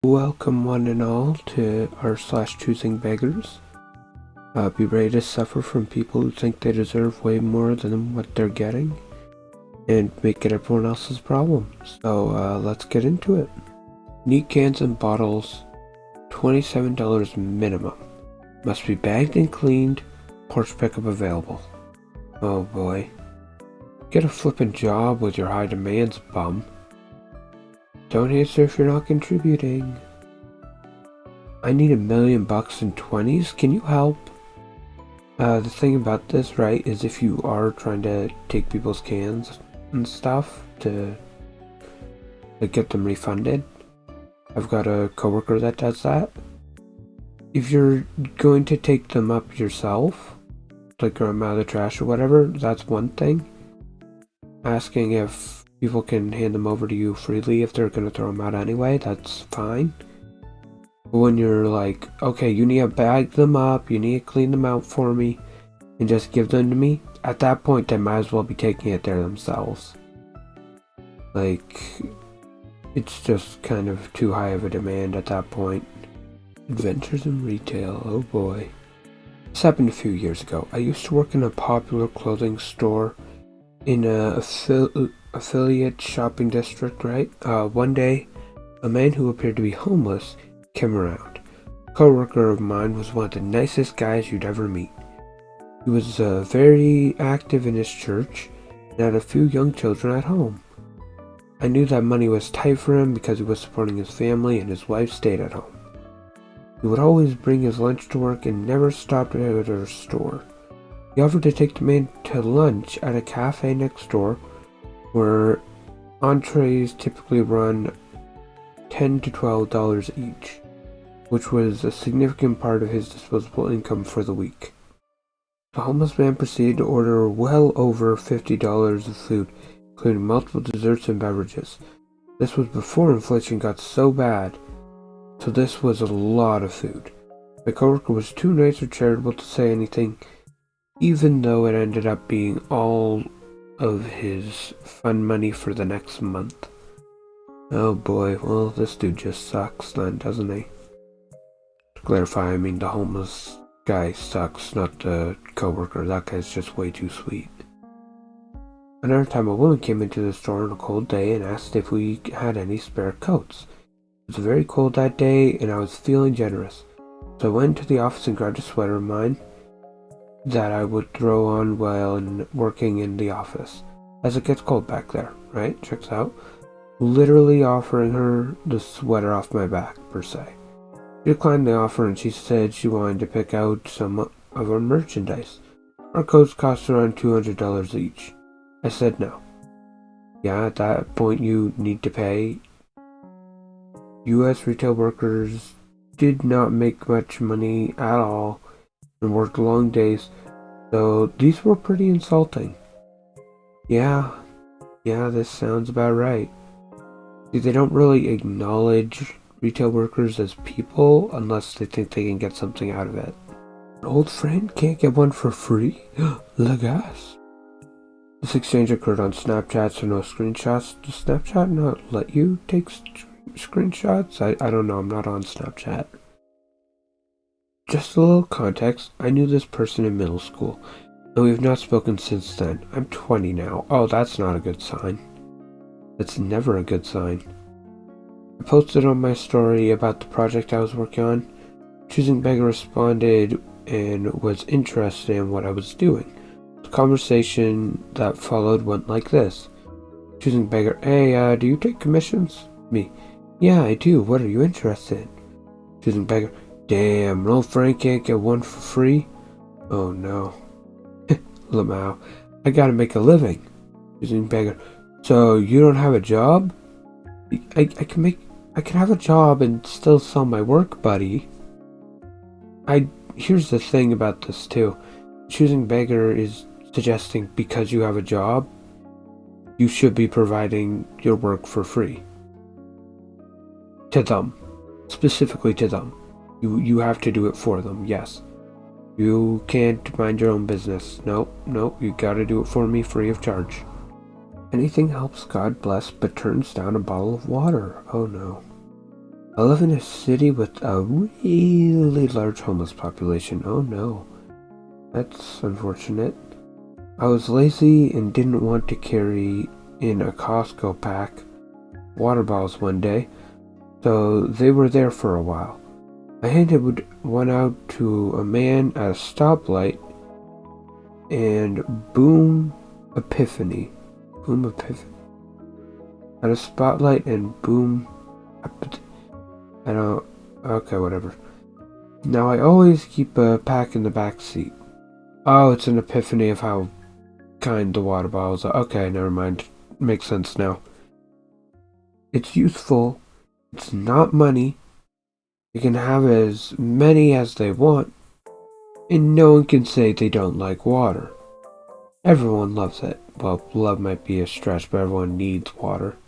Welcome one and all to r/ChoosingBeggers. Be ready to suffer from people who think they deserve way more than what they're getting and make it everyone else's problem. So let's get into it. Neat cans and bottles, $27 minimum. Must be bagged and cleaned, porch pickup available. Oh boy. Get a flippin' job with your high demands, bum. Don't answer if you're not contributing. I need $1 million in 20s. Can you help? The thing about this, right, is if you are trying to take people's cans and stuff to get them refunded, I've got a coworker that does that. If you're going to take them up yourself, like throw them out of the trash or whatever, that's one thing. Asking if people can hand them over to you freely if they're going to throw them out anyway, that's fine. But when you're like, okay, you need to bag them up, you need to clean them out for me, and just give them to me, at that point they might as well be taking it there themselves. Like, it's just kind of too high of a demand at that point. Adventures in retail, oh boy. This happened a few years ago. I used to work in a popular clothing store in a affiliate shopping district, right? One day, a man who appeared to be homeless came around. A co-worker of mine was one of the nicest guys you'd ever meet. He was very active in his church and had a few young children at home. I knew that money was tight for him because he was supporting his family and his wife stayed at home. He would always bring his lunch to work and never stopped at our store. He offered to take the man to lunch at a cafe next door where entrees typically run $10 to $12 each, which was a significant part of his disposable income for the week. The homeless man proceeded to order well over $50 of food, including multiple desserts and beverages. This was before inflation got so bad, so this was a lot of food. My coworker was too nice or charitable to say anything, even though it ended up being all of his fun money for the next month. Oh boy, well, this dude just sucks then, doesn't he? To clarify, I mean the homeless guy sucks, not the coworker. That guy's just way too sweet. Another time, a woman came into the store on a cold day and asked if we had any spare coats. It was very cold that day, and I was feeling generous. So I went to the office and grabbed a sweater of mine that I would throw on while working in the office, as it gets cold back there, right? Checks out. Literally offering her the sweater off my back, per se. She declined the offer and she said she wanted to pick out some of our merchandise. Our coats cost around $200 each. I said no. Yeah, at that point you need to pay. U.S. retail workers did not make much money at all and worked long days, so these were pretty insulting. Yeah, this sounds about right. See, they don't really acknowledge retail workers as people unless they think they can get something out of it. An old friend can't get one for free? La gas. This exchange occurred on Snapchat, so no screenshots. Does Snapchat not let you take screenshots? I don't know, I'm not on Snapchat. Just a little context, I knew this person in middle school, and we've not spoken since then. I'm 20 now. Oh, that's not a good sign. That's never a good sign. I posted on my story about the project I was working on. ChoosingBegger responded and was interested in what I was doing. The conversation that followed went like this. ChoosingBegger, hey, do you take commissions? Me, yeah, I do. What are you interested in? ChoosingBegger, damn, no Frank can't get one for free? Oh no. Lamau, I gotta make a living. ChoosingBegger, so you don't have a job? I can have a job and still sell my work, buddy. Here's the thing about this too. ChoosingBegger is suggesting because you have a job, you should be providing your work for free. To them. Specifically to them. You have to do it for them, yes. You can't mind your own business. Nope, you gotta do it for me free of charge. Anything helps, God bless, but turns down a bottle of water. Oh no. I live in a city with a really large homeless population. Oh no, that's unfortunate. I was lazy and didn't want to carry in a Costco pack water bottles one day, so they were there for a while. I handed one out to a man at a stoplight, and boom, epiphany. Boom, epiphany. At a spotlight and boom, I don't, okay, whatever. Now I always keep a pack in the back seat. Oh, it's an epiphany of how kind the water bottles are. Okay, never mind. Makes sense now. It's useful. It's not money. They can have as many as they want, and no one can say they don't like water. Everyone loves it. Well, love might be a stretch, but everyone needs water.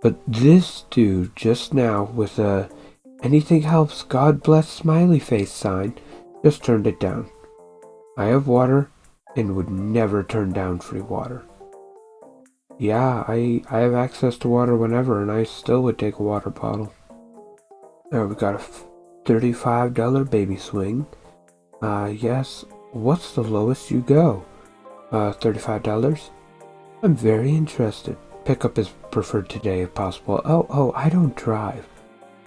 But this dude just now with a anything helps God bless smiley face sign just turned it down. I have water and would never turn down free water. Yeah, I have access to water whenever, and I still would take a water bottle. There, we got a $35 baby swing. Yes. What's the lowest you go? $35? I'm very interested. Pickup is preferred today if possible. Oh, I don't drive.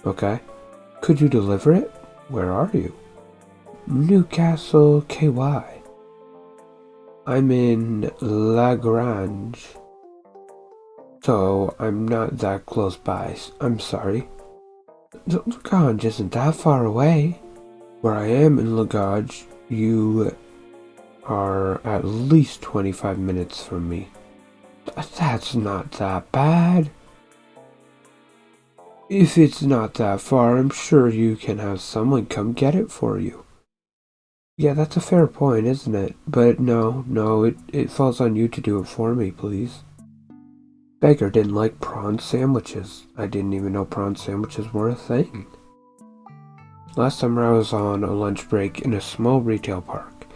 Okay. Could you deliver it? Where are you? Newcastle, KY. I'm in Lagrange. So I'm not that close by. I'm sorry. Lagrange isn't that far away. Where I am in Lagrange, you are at least 25 minutes from me. That's not that bad. If it's not that far, I'm sure you can have someone come get it for you. Yeah, that's a fair point, isn't it? But no, it falls on you to do it for me, please. Beggar didn't like prawn sandwiches. I didn't even know prawn sandwiches were a thing. Last summer I was on a lunch break in a small retail park,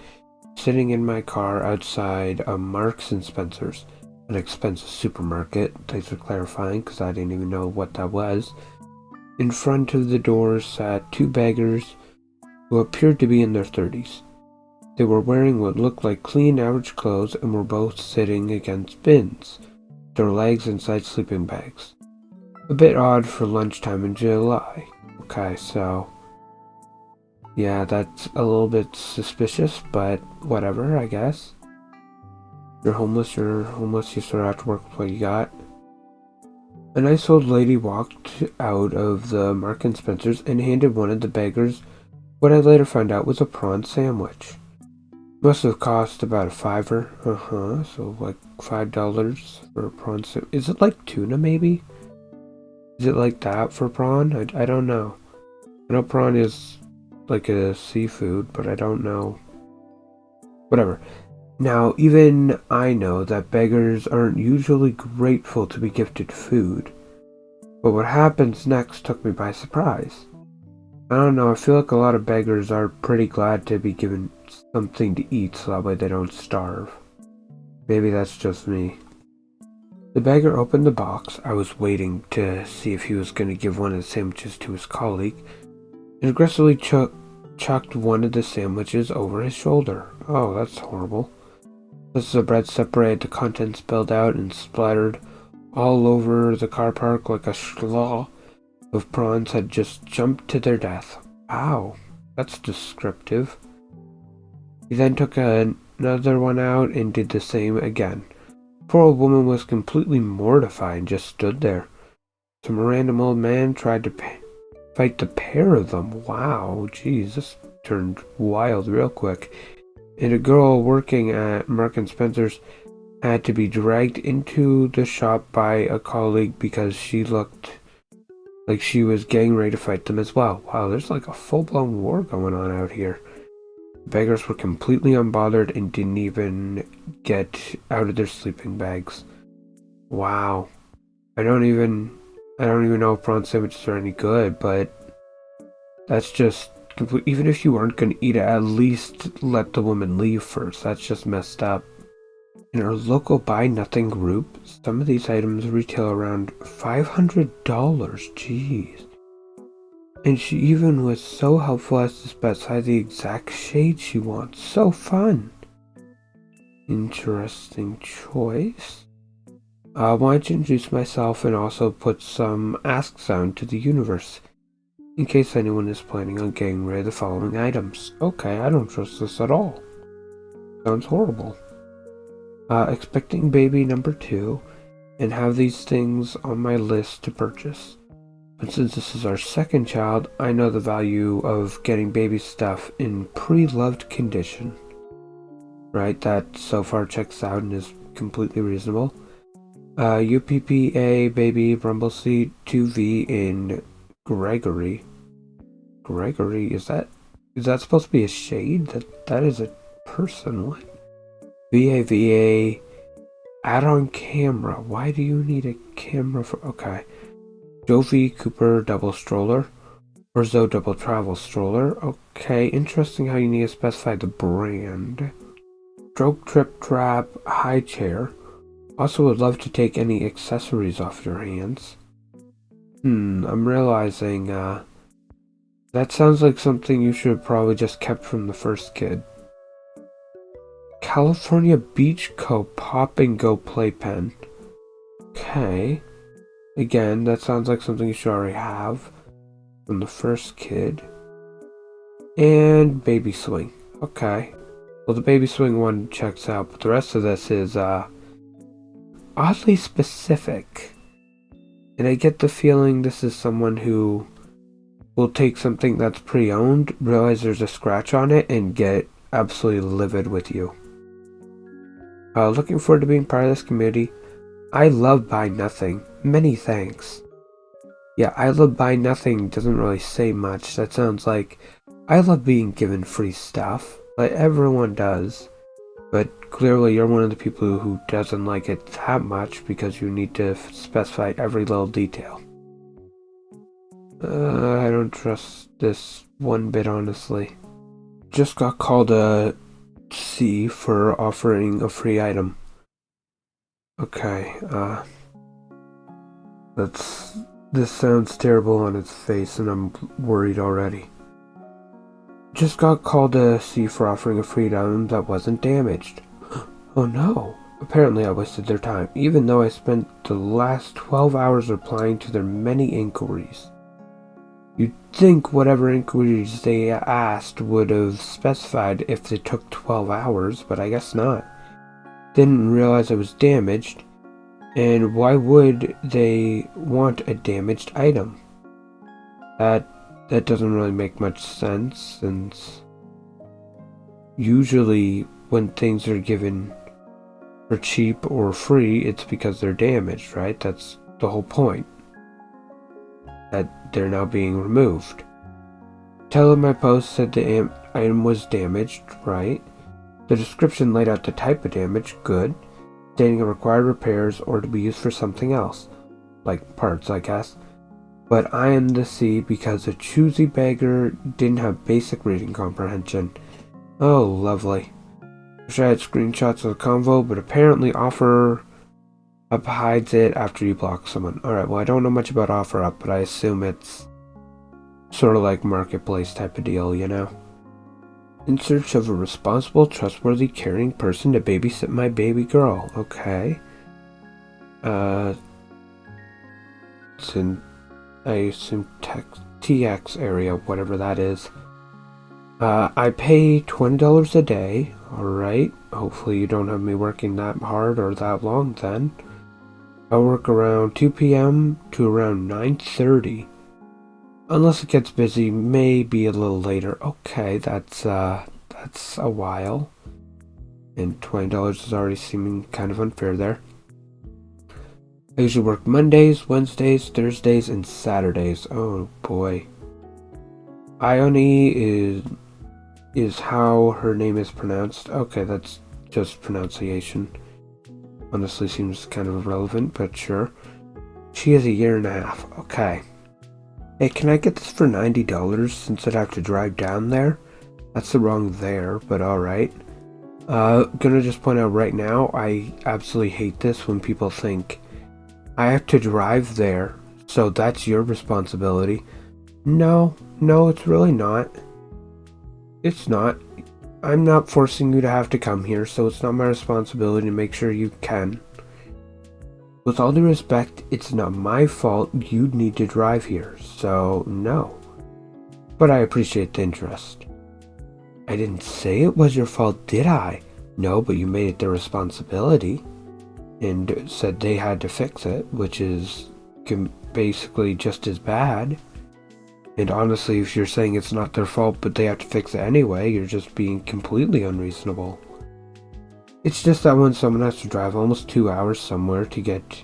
sitting in my car outside a Marks and Spencer's, an expensive supermarket. Thanks for clarifying, because I didn't even know what that was. In front of the doors sat two beggars who appeared to be in their 30s. They were wearing what looked like clean average clothes and were both sitting against bins, their legs inside sleeping bags. A bit odd for lunchtime in July. Okay, so yeah, that's a little bit suspicious, but whatever, I guess. You're homeless, you sort of have to work with what you got. A nice old lady walked out of the Marks and Spencer's and handed one of the beggars what I later found out was a prawn sandwich. Must have cost about a $5. So like $5 for a prawn sandwich. Is it like tuna maybe? Is it like that for prawn? I don't know. I know prawn is like a seafood, but I don't know. Whatever. Now, even I know that beggars aren't usually grateful to be gifted food. But what happens next took me by surprise. I don't know, I feel like a lot of beggars are pretty glad to be given something to eat so that way they don't starve. Maybe that's just me. The beggar opened the box. I was waiting to see if he was going to give one of the sandwiches to his colleague, and aggressively chucked one of the sandwiches over his shoulder. Oh, that's horrible. As the bread separated, the contents spilled out and splattered all over the car park like a slaw of prawns had just jumped to their death. Wow, that's descriptive. He then took another one out and did the same again. Poor old woman was completely mortified and just stood there. Some random old man tried to fight the pair of them. Wow, geez, this turned wild real quick. And a girl working at Marks and Spencer's had to be dragged into the shop by a colleague because she looked like she was getting ready to fight them as well. Wow, there's like a full-blown war going on out here. Beggars were completely unbothered and didn't even get out of their sleeping bags. Wow. I don't even know if prawn sandwiches are any good, but that's just, even if you aren't going to eat it, at least let the woman leave first. That's just messed up. In our local buy nothing group, some of these items retail around $500. Jeez. And she even was so helpful as to specify the exact shade she wants. So fun. Interesting choice. I wanted to introduce myself and also put some ask sound to the universe, in case anyone is planning on getting rid of the following items. Okay, I don't trust this at all. Sounds horrible. Expecting baby number 2, and have these things on my list to purchase. But since this is our second child, I know the value of getting baby stuff in pre-loved condition. Right, that so far checks out and is completely reasonable. UPPA baby Rumbleseed 2V in Gregory. Gregory, is that supposed to be a shade? That is a person. What? VA add-on camera. Why do you need a camera for? Okay. Jovi Cooper double stroller. Orzo double travel stroller. Okay, interesting how you need to specify the brand. Stroke Trip Trap high chair. Also would love to take any accessories off your hands. I'm realizing, that sounds like something you should have probably just kept from the first kid. California Beach Co. Pop and Go Playpen. Okay. Again, that sounds like something you should already have from the first kid. And Baby Swing. Okay. Well, the Baby Swing one checks out, but the rest of this is, oddly specific. And I get the feeling this is someone who will take something that's pre-owned, realize there's a scratch on it, and get absolutely livid with you. Looking forward to being part of this community. I love Buy Nothing. Many thanks. Yeah, I love Buy Nothing doesn't really say much. That sounds like I love being given free stuff. Like everyone does. But clearly you're one of the people who doesn't like it that much because you need to specify every little detail. I don't trust this one bit, honestly. Just got called a C for offering a free item. Okay, this sounds terrible on its face and I'm worried already. Just got called a C for offering a free item that wasn't damaged. Oh no. Apparently I wasted their time, even though I spent the last 12 hours replying to their many inquiries. You'd think whatever inquiries they asked would have specified if it took 12 hours, but I guess not. Didn't realize it was damaged, and why would they want a damaged item? That doesn't really make much sense, since usually when things are given for cheap or free, it's because they're damaged, right? That's the whole point. That they're now being removed. Title of my post said the item was damaged, right? The description laid out the type of damage, good, stating it required repairs or to be used for something else, like parts, I guess. But I am the C because a choosy beggar didn't have basic reading comprehension. Oh, lovely. Wish I had screenshots of the convo, but apparently OfferUp hides it after you block someone. Alright, well I don't know much about OfferUp, but I assume it's sort of like marketplace type of deal, you know? In search of a responsible, trustworthy, caring person to babysit my baby girl. Okay. It's in, I assume, TX area, whatever that is. I pay $20 a day. Alright. Hopefully you don't have me working that hard or that long then. I work around 2 p.m. to around 9:30. Unless it gets busy, maybe a little later. Okay, that's a while. And $20 is already seeming kind of unfair there. I usually work Mondays, Wednesdays, Thursdays, and Saturdays. Oh boy. Ione is how her name is pronounced. Okay, that's just pronunciation. Honestly seems kind of irrelevant, but sure. She is 1.5 years. Okay. Hey, can I get this for $90 since I'd have to drive down there? That's the wrong there, but alright. Gonna just point out right now, I absolutely hate this when people think I have to drive there, so that's your responsibility. No, it's really not. It's not. I'm not forcing you to have to come here, so it's not my responsibility to make sure you can. With all due respect, it's not my fault you'd need to drive here, so no. But I appreciate the interest. I didn't say it was your fault, did I? No, but you made it their responsibility and said they had to fix it, which is basically just as bad. And honestly, if you're saying it's not their fault but they have to fix it anyway, you're just being completely unreasonable. It's just that when someone has to drive almost 2 hours somewhere to get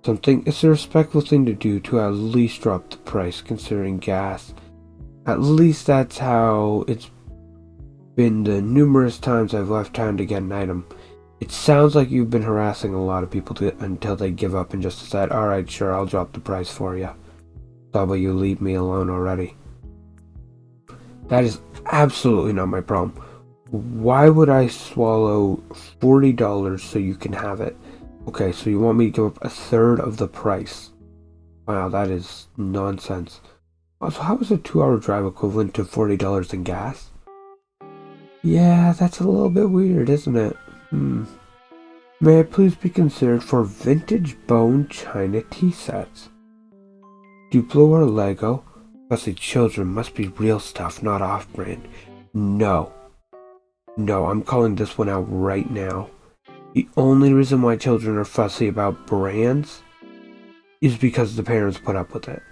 something, it's a respectful thing to do to at least drop the price considering gas. At least that's how it's been the numerous times I've left town to get an item. It sounds like you've been harassing a lot of people until they give up and just decide, alright, sure, I'll drop the price for you. How about you leave me alone already? That is absolutely not my problem. Why would I swallow $40 so you can have it? Okay, so you want me to give up a third of the price? Wow, that is nonsense. Also, how is a 2-hour drive equivalent to $40 in gas? Yeah, that's a little bit weird, isn't it? May I please be considered for vintage bone china tea sets? Duplo or Lego? Especially children must be real stuff, not off-brand. No, I'm calling this one out right now. The only reason why children are fussy about brands is because the parents put up with it.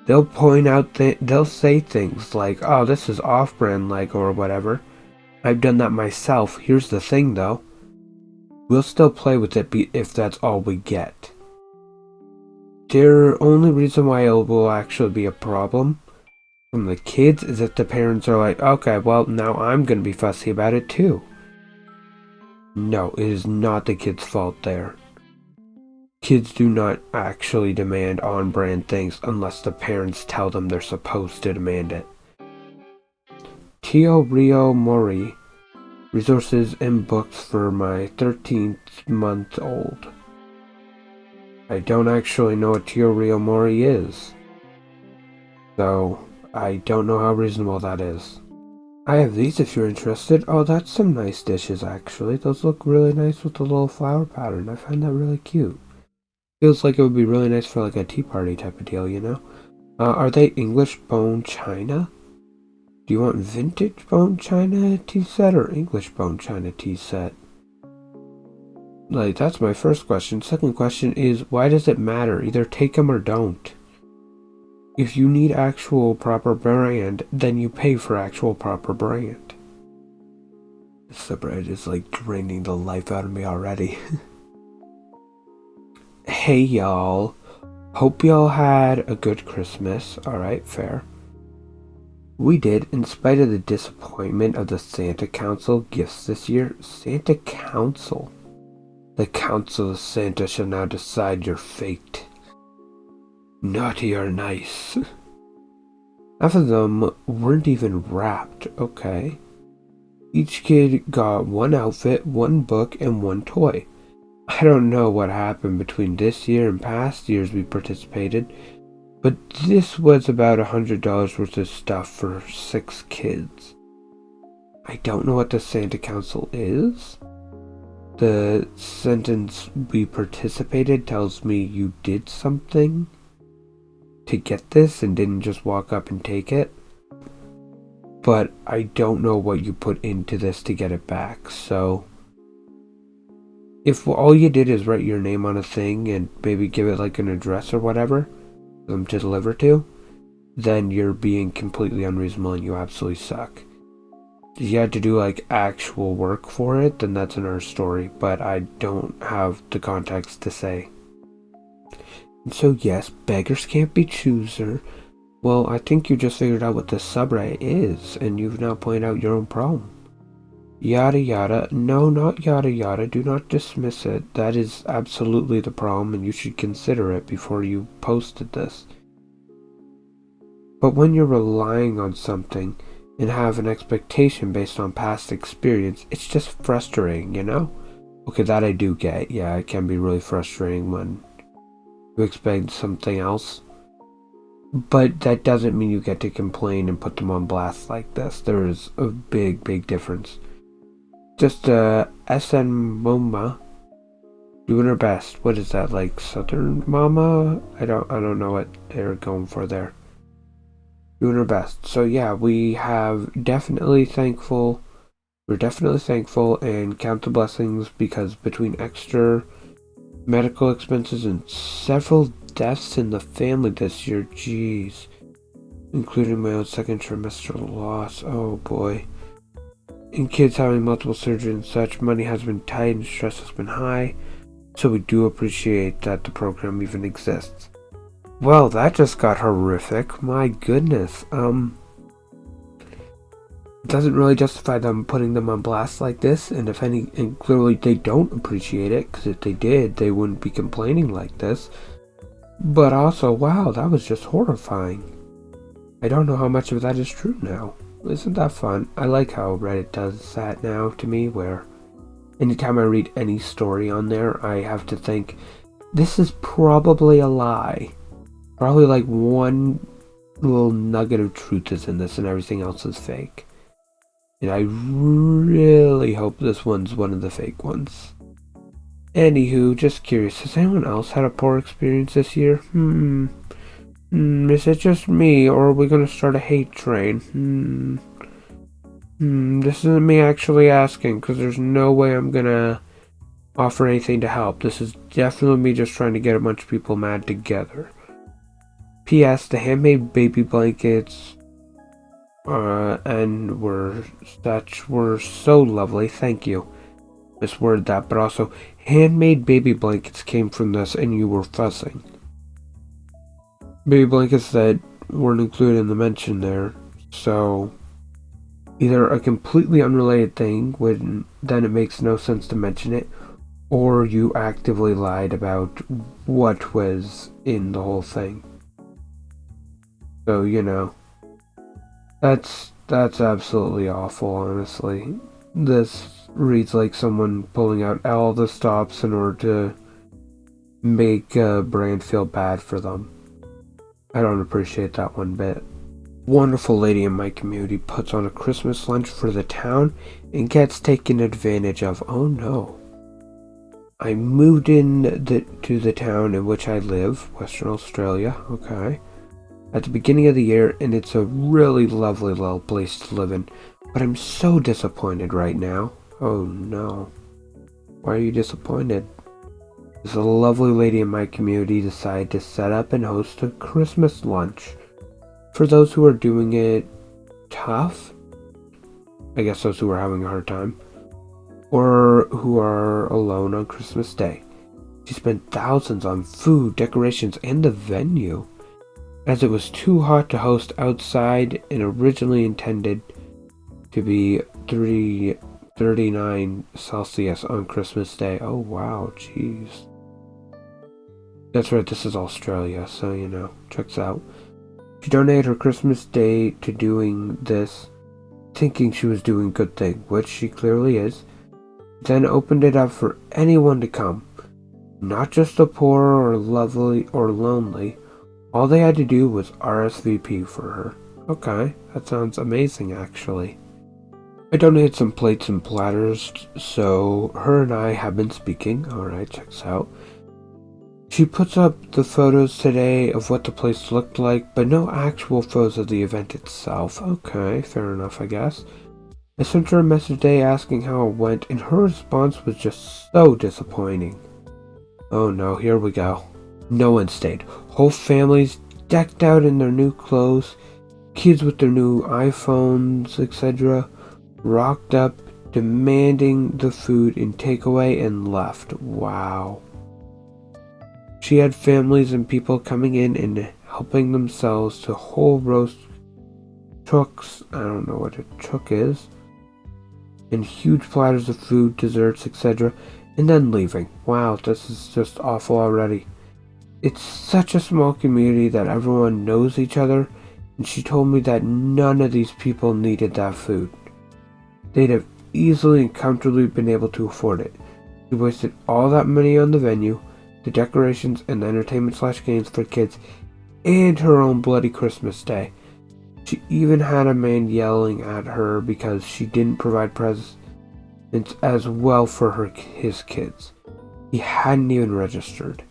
They'll point out they'll say things like, oh, this is off-brand Lego or whatever. I've done that myself. Here's the thing though. We'll still play with it if that's all we get. The only reason why it will actually be a problem from the kids is if the parents are like, okay, well, now I'm going to be fussy about it too. No, it is not the kids' fault there. Kids do not actually demand on-brand things unless the parents tell them they're supposed to demand it. Tio Rio Mori, resources and books for my 13th month old. I don't actually know what Tio Rio Mori is, so I don't know how reasonable that is. I have these if you're interested. Oh, that's some nice dishes actually. Those look really nice with the little flower pattern. I find that really cute. Feels like it would be really nice for like a tea party type of deal, you know? Are they English bone china? Do you want vintage bone china tea set or English bone china tea set? Like, that's my first question. Second question is, why does it matter? Either take them or don't. If you need actual proper brand, then you pay for actual proper brand. This subreddit is like draining the life out of me already. Hey y'all. Hope y'all had a good Christmas. Alright, fair. We did, in spite of the disappointment of the Santa Council gifts this year. Santa Council? The Council of Santa shall now decide your fate. Naughty or nice. Half of them weren't even wrapped, okay. Each kid got one outfit, one book, and one toy. I don't know what happened between this year and past years we participated, but this was about $100 worth of stuff for 6 kids. I don't know what the Santa Council is. The sentence "we participated" tells me you did something to get this and didn't just walk up and take it. But I don't know what you put into this to get it back, so if all you did is write your name on a thing and maybe give it like an address or whatever for them to deliver to, then you're being completely unreasonable and you absolutely suck. If you had to do like actual work for it, then that's another story, but I don't have the context to say. And so yes, beggars can't be chooser. Well, I think you just figured out what the subreddit is, and you've now pointed out your own problem. Yada yada. No, not yada yada. Do not dismiss it. That is absolutely the problem, and you should consider it before you posted this. But when you're relying on something and have an expectation based on past experience, it's just frustrating, you know? Okay, that I do get. Yeah, it can be really frustrating when you expect something else. But that doesn't mean you get to complain and put them on blast like this. There is a big difference. Just SN Moma doing her best. What is that, like Southern Mama? I don't know what they're going for there. Doing her best. So yeah, we're definitely thankful and count the blessings, because between extra medical expenses and several deaths in the family this year, jeez, including my own second trimester loss, oh boy, and kids having multiple surgeries and such, money has been tight and stress has been high, so we do appreciate that the program even exists. Well, that just got horrific, my goodness. It doesn't really justify them putting them on blast like this, and clearly they don't appreciate it, because if they did, they wouldn't be complaining like this. But also, wow, that was just horrifying. I don't know how much of that is true now. Isn't that fun? I like how Reddit does that now to me, where anytime I read any story on there, I have to think, this is probably a lie. Probably like one little nugget of truth is in this and everything else is fake. And I really hope this one's one of the fake ones. Anywho, just curious, has anyone else had a poor experience this year? Is it just me, or are we gonna start a hate train? This isn't me actually asking, because there's no way I'm gonna offer anything to help. This is definitely me just trying to get a bunch of people mad together. P.S. The handmade baby blankets and were so lovely. Thank you. Misworded that, but also handmade baby blankets came from this, and you were fussing. Baby blankets that weren't included in the mention there, so either a completely unrelated thing, when then it makes no sense to mention it, or you actively lied about what was in the whole thing. So, you know, that's absolutely awful, honestly. This reads like someone pulling out all the stops in order to make a brand feel bad for them. I don't appreciate that one bit. Wonderful lady in my community puts on a Christmas lunch for the town and gets taken advantage of. Oh no. I moved to the town in which I live, Western Australia, okay, at the beginning of the year, and it's a really lovely little place to live in, but I'm so disappointed right now. Oh no. Why are you disappointed? This lovely lady in my community decided to set up and host a Christmas lunch for those who are doing it tough. I guess those who are having a hard time, or who are alone on Christmas Day. She spent thousands on food, decorations, and the venue, as it was too hot to host outside and originally intended to be 39 Celsius on Christmas Day. Oh wow, jeez. That's right, this is Australia, so you know, checks out. She donated her Christmas Day to doing this, thinking she was doing a good thing, which she clearly is, then opened it up for anyone to come, not just the poor or lovely or lonely. All they had to do was RSVP for her. Okay, that sounds amazing actually. I donated some plates and platters, so her and I have been speaking. Alright, checks out. She puts up the photos today of what the place looked like, but no actual photos of the event itself. Okay, fair enough, I guess. I sent her a message today asking how it went, and her response was just so disappointing. Oh no, here we go. No one stayed. Whole families decked out in their new clothes, kids with their new iPhones, etc., rocked up, demanding the food in takeaway, and left. Wow. She had families and people coming in and helping themselves to whole roast chooks, I don't know what a chook is, and huge platters of food, desserts, etc., and then leaving. Wow, this is just awful already. It's such a small community that everyone knows each other, and she told me that none of these people needed that food. They'd have easily and comfortably been able to afford it. She wasted all that money on the venue, the decorations, and the entertainment/games for kids, and her own bloody Christmas Day. She even had a man yelling at her because she didn't provide presents as well for his kids. He hadn't even registered.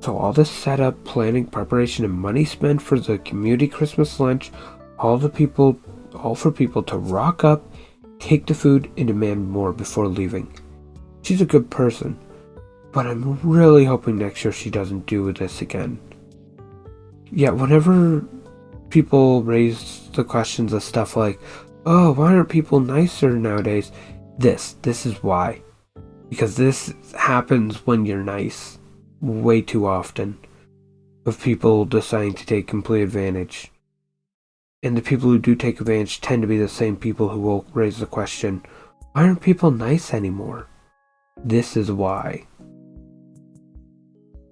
So all this setup, planning, preparation, and money spent for the community Christmas lunch, all for people to rock up, take the food, and demand more before leaving. She's a good person, but I'm really hoping next year she doesn't do this again. Yet whenever people raise the questions of stuff like, oh, why aren't people nicer nowadays? This is why. Because this happens when you're nice. Way too often. Of people deciding to take complete advantage. And the people who do take advantage tend to be the same people who will raise the question, why aren't people nice anymore? This is why.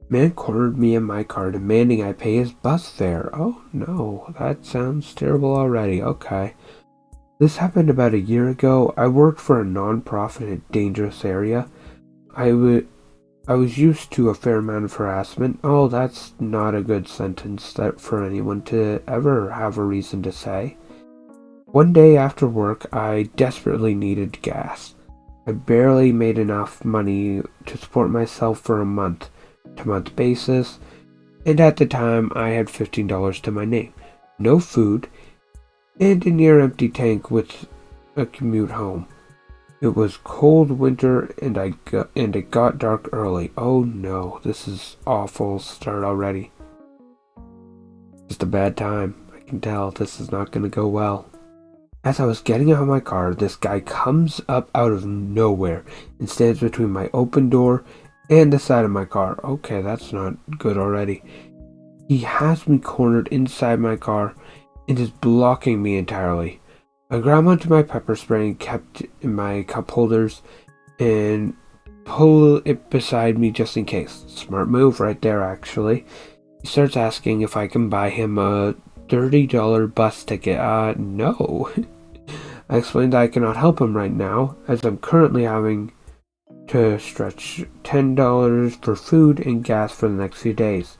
Man cornered me in my car demanding I pay his bus fare. Oh no, that sounds terrible already. Okay. This happened about a year ago. I worked for a non-profit in a dangerous area. I was used to a fair amount of harassment. Oh, that's not a good sentence for anyone to ever have a reason to say. One day after work, I desperately needed gas. I barely made enough money to support myself for a month-to-month basis, and at the time I had $15 to my name. No food, and a near-empty tank with a commute home. It was cold winter, and it got dark early. Oh no, this is awful start already. Just a bad time. I can tell this is not going to go well. As I was getting out of my car, this guy comes up out of nowhere and stands between my open door and the side of my car. Okay, that's not good already. He has me cornered inside my car and is blocking me entirely. I grab onto my pepper spray and kept in my cup holders and pull it beside me just in case. Smart move right there, actually. He starts asking if I can buy him a $30 bus ticket. No. I explained that I cannot help him right now, as I'm currently having to stretch $10 for food and gas for the next few days.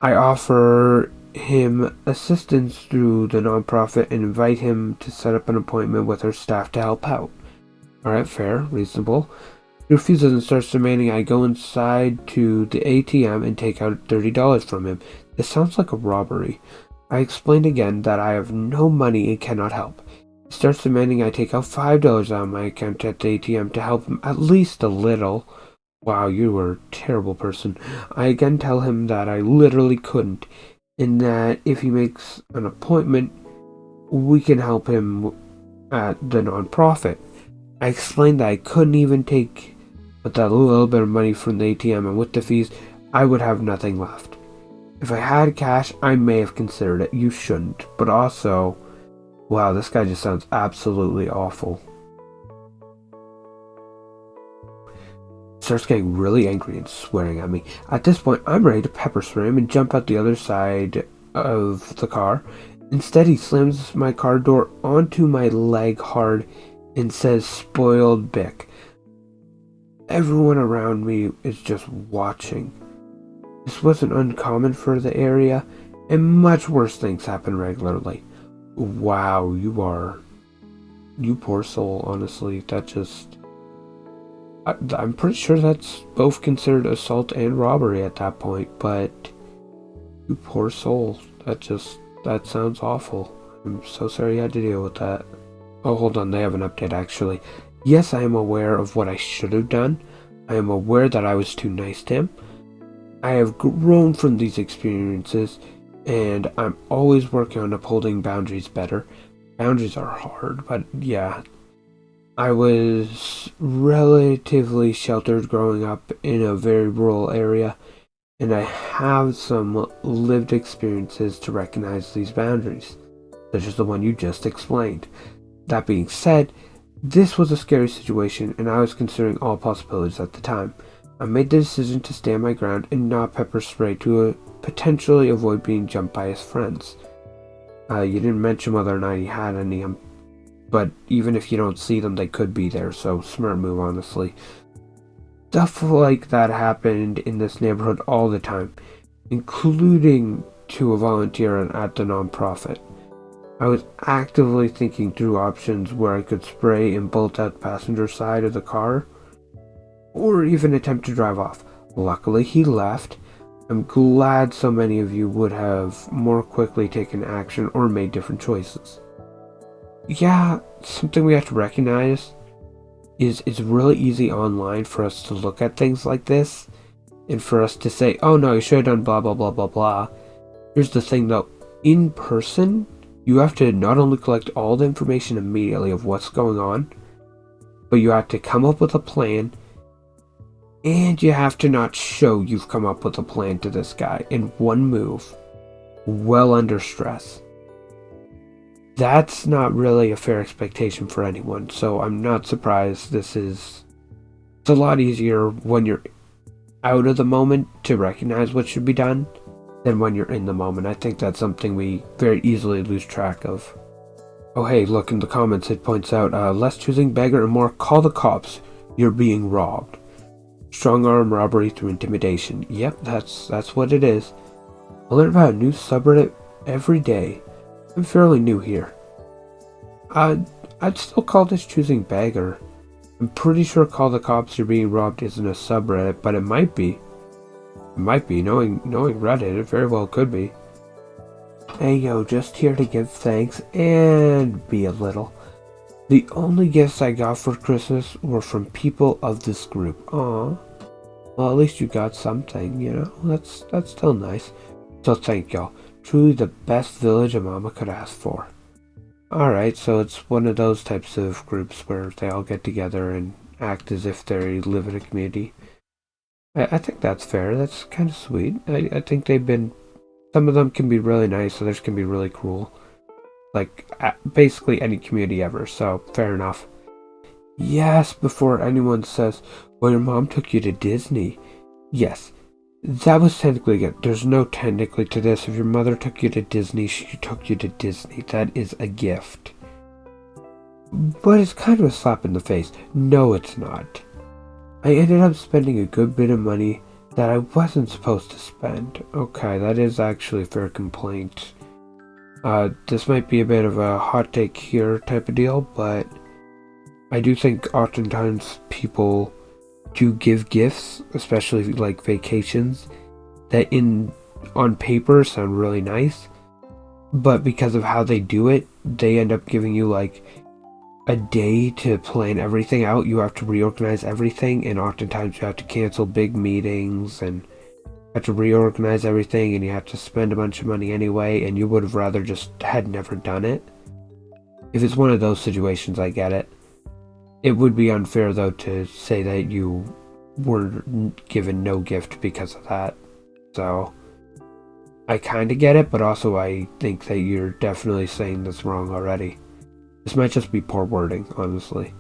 I offer him assistance through the nonprofit and invite him to set up an appointment with our staff to help out. Alright, fair, reasonable. He refuses and starts demanding I go inside to the ATM and take out $30 from him. This sounds like a robbery. I explained again that I have no money and cannot help. He starts demanding I take out $5 out of my account at the ATM to help him at least a little. Wow, you are a terrible person. I again tell him that I literally couldn't, and that if he makes an appointment, we can help him at the nonprofit. I explained that I couldn't even take but that little bit of money from the ATM, and with the fees, I would have nothing left. If I had cash, I may have considered it. You shouldn't. But also, wow, this guy just sounds absolutely awful. Starts getting really angry and swearing at me. At this point, I'm ready to pepper spray him and jump out the other side of the car. Instead, he slams my car door onto my leg hard and says, "Spoiled Bick." Everyone around me is just watching. This wasn't uncommon for the area, and much worse things happen regularly. Wow, you poor soul, honestly. I'm pretty sure that's both considered assault and robbery at that point, but you poor soul. That sounds awful. I'm so sorry you had to deal with that. Oh, hold on, they have an update actually. Yes, I am aware of what I should have done. I am aware that I was too nice to him. I have grown from these experiences, and I'm always working on upholding boundaries better. Boundaries are hard, but yeah. I was relatively sheltered growing up in a very rural area, and I have some lived experiences to recognize these boundaries, such as the one you just explained. That being said, this was a scary situation, and I was considering all possibilities at the time. I made the decision to stand my ground and not pepper spray to potentially avoid being jumped by his friends. You didn't mention whether or not he had any, but even if you don't see them, they could be there, so smart move, honestly. Stuff like that happened in this neighborhood all the time, including to volunteer at the nonprofit. I was actively thinking through options where I could spray and bolt out the passenger side of the car, or even attempt to drive off. Luckily, he left. I'm glad so many of you would have more quickly taken action or made different choices. Yeah, something we have to recognize is it's really easy online for us to look at things like this and for us to say, oh no, you should have done blah blah blah blah blah. Here's the thing though, in person, you have to not only collect all the information immediately of what's going on, but you have to come up with a plan, and you have to not show you've come up with a plan to this guy in one move, well under stress. That's not really a fair expectation for anyone, so I'm not surprised it's a lot easier when you're out of the moment to recognize what should be done than when you're in the moment. I think that's something we very easily lose track of. Oh hey, look in the comments it points out, less choosing beggar and more call the cops, you're being robbed. Strong arm robbery through intimidation. Yep, that's what it is. I learn about a new subreddit every day. I'm fairly new here. I'd still call this choosing beggar. I'm pretty sure call the cops you're being robbed isn't a subreddit, but it might be. It might be, knowing Reddit, it very well could be. Hey yo, just here to give thanks and be a little. The only gifts I got for Christmas were from people of this group. Aw. Well, at least you got something, you know? That's still nice. So thank y'all. Truly the best village a mama could ask for. Alright, so it's one of those types of groups where they all get together and act as if they live in a community. I think that's fair. That's kind of sweet. I think some of them can be really nice, others can be really cruel. Like, basically any community ever, so fair enough. Yes, before anyone says, well, your mom took you to Disney. Yes, that was technically good. There's no technically to this. If your mother took you to Disney, she took you to Disney. That is a gift. But it's kind of a slap in the face. No, it's not. I ended up spending a good bit of money that I wasn't supposed to spend. Okay, that is actually a fair complaint. This might be a bit of a hot take here type of deal, but I do think oftentimes people do give gifts, especially like vacations, that on paper sound really nice, but because of how they do it, they end up giving you like a day to plan everything out. You have to reorganize everything, and oftentimes you have to cancel big meetings and have to reorganize everything, and you have to spend a bunch of money anyway, and you would have rather just had never done it. If it's one of those situations, I get it. It would be unfair though to say that you were given no gift because of that. So I kind of get it, but also I think that you're definitely saying this wrong already. This might just be poor wording, honestly.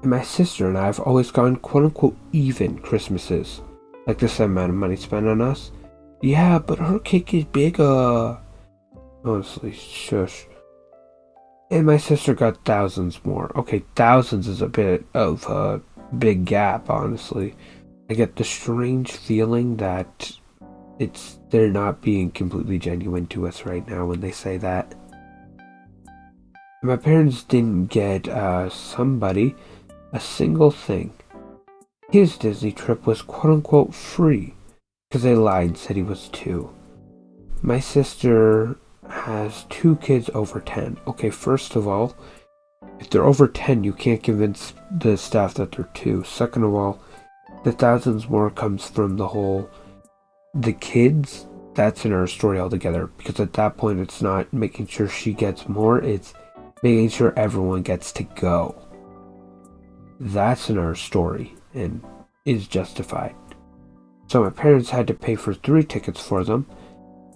And my sister and I have always gone quote-unquote even Christmases. Like the same amount of money spent on us. Yeah, but her cake is bigger. Honestly, shush. And my sister got thousands more. Okay, thousands is a bit of a big gap, honestly. I get the strange feeling that they're not being completely genuine to us right now when they say that. My parents didn't get somebody a single thing. His Disney trip was quote-unquote free because they lied and said he was 2. My sister has 2 kids over 10. Okay, first of all, if they're over 10, you can't convince the staff that they're 2. Second of all, the thousands more comes from the kids. That's another story altogether, because at that point it's not making sure she gets more, it's making sure everyone gets to go. That's another story, and is justified. So my parents had to pay for 3 tickets for them.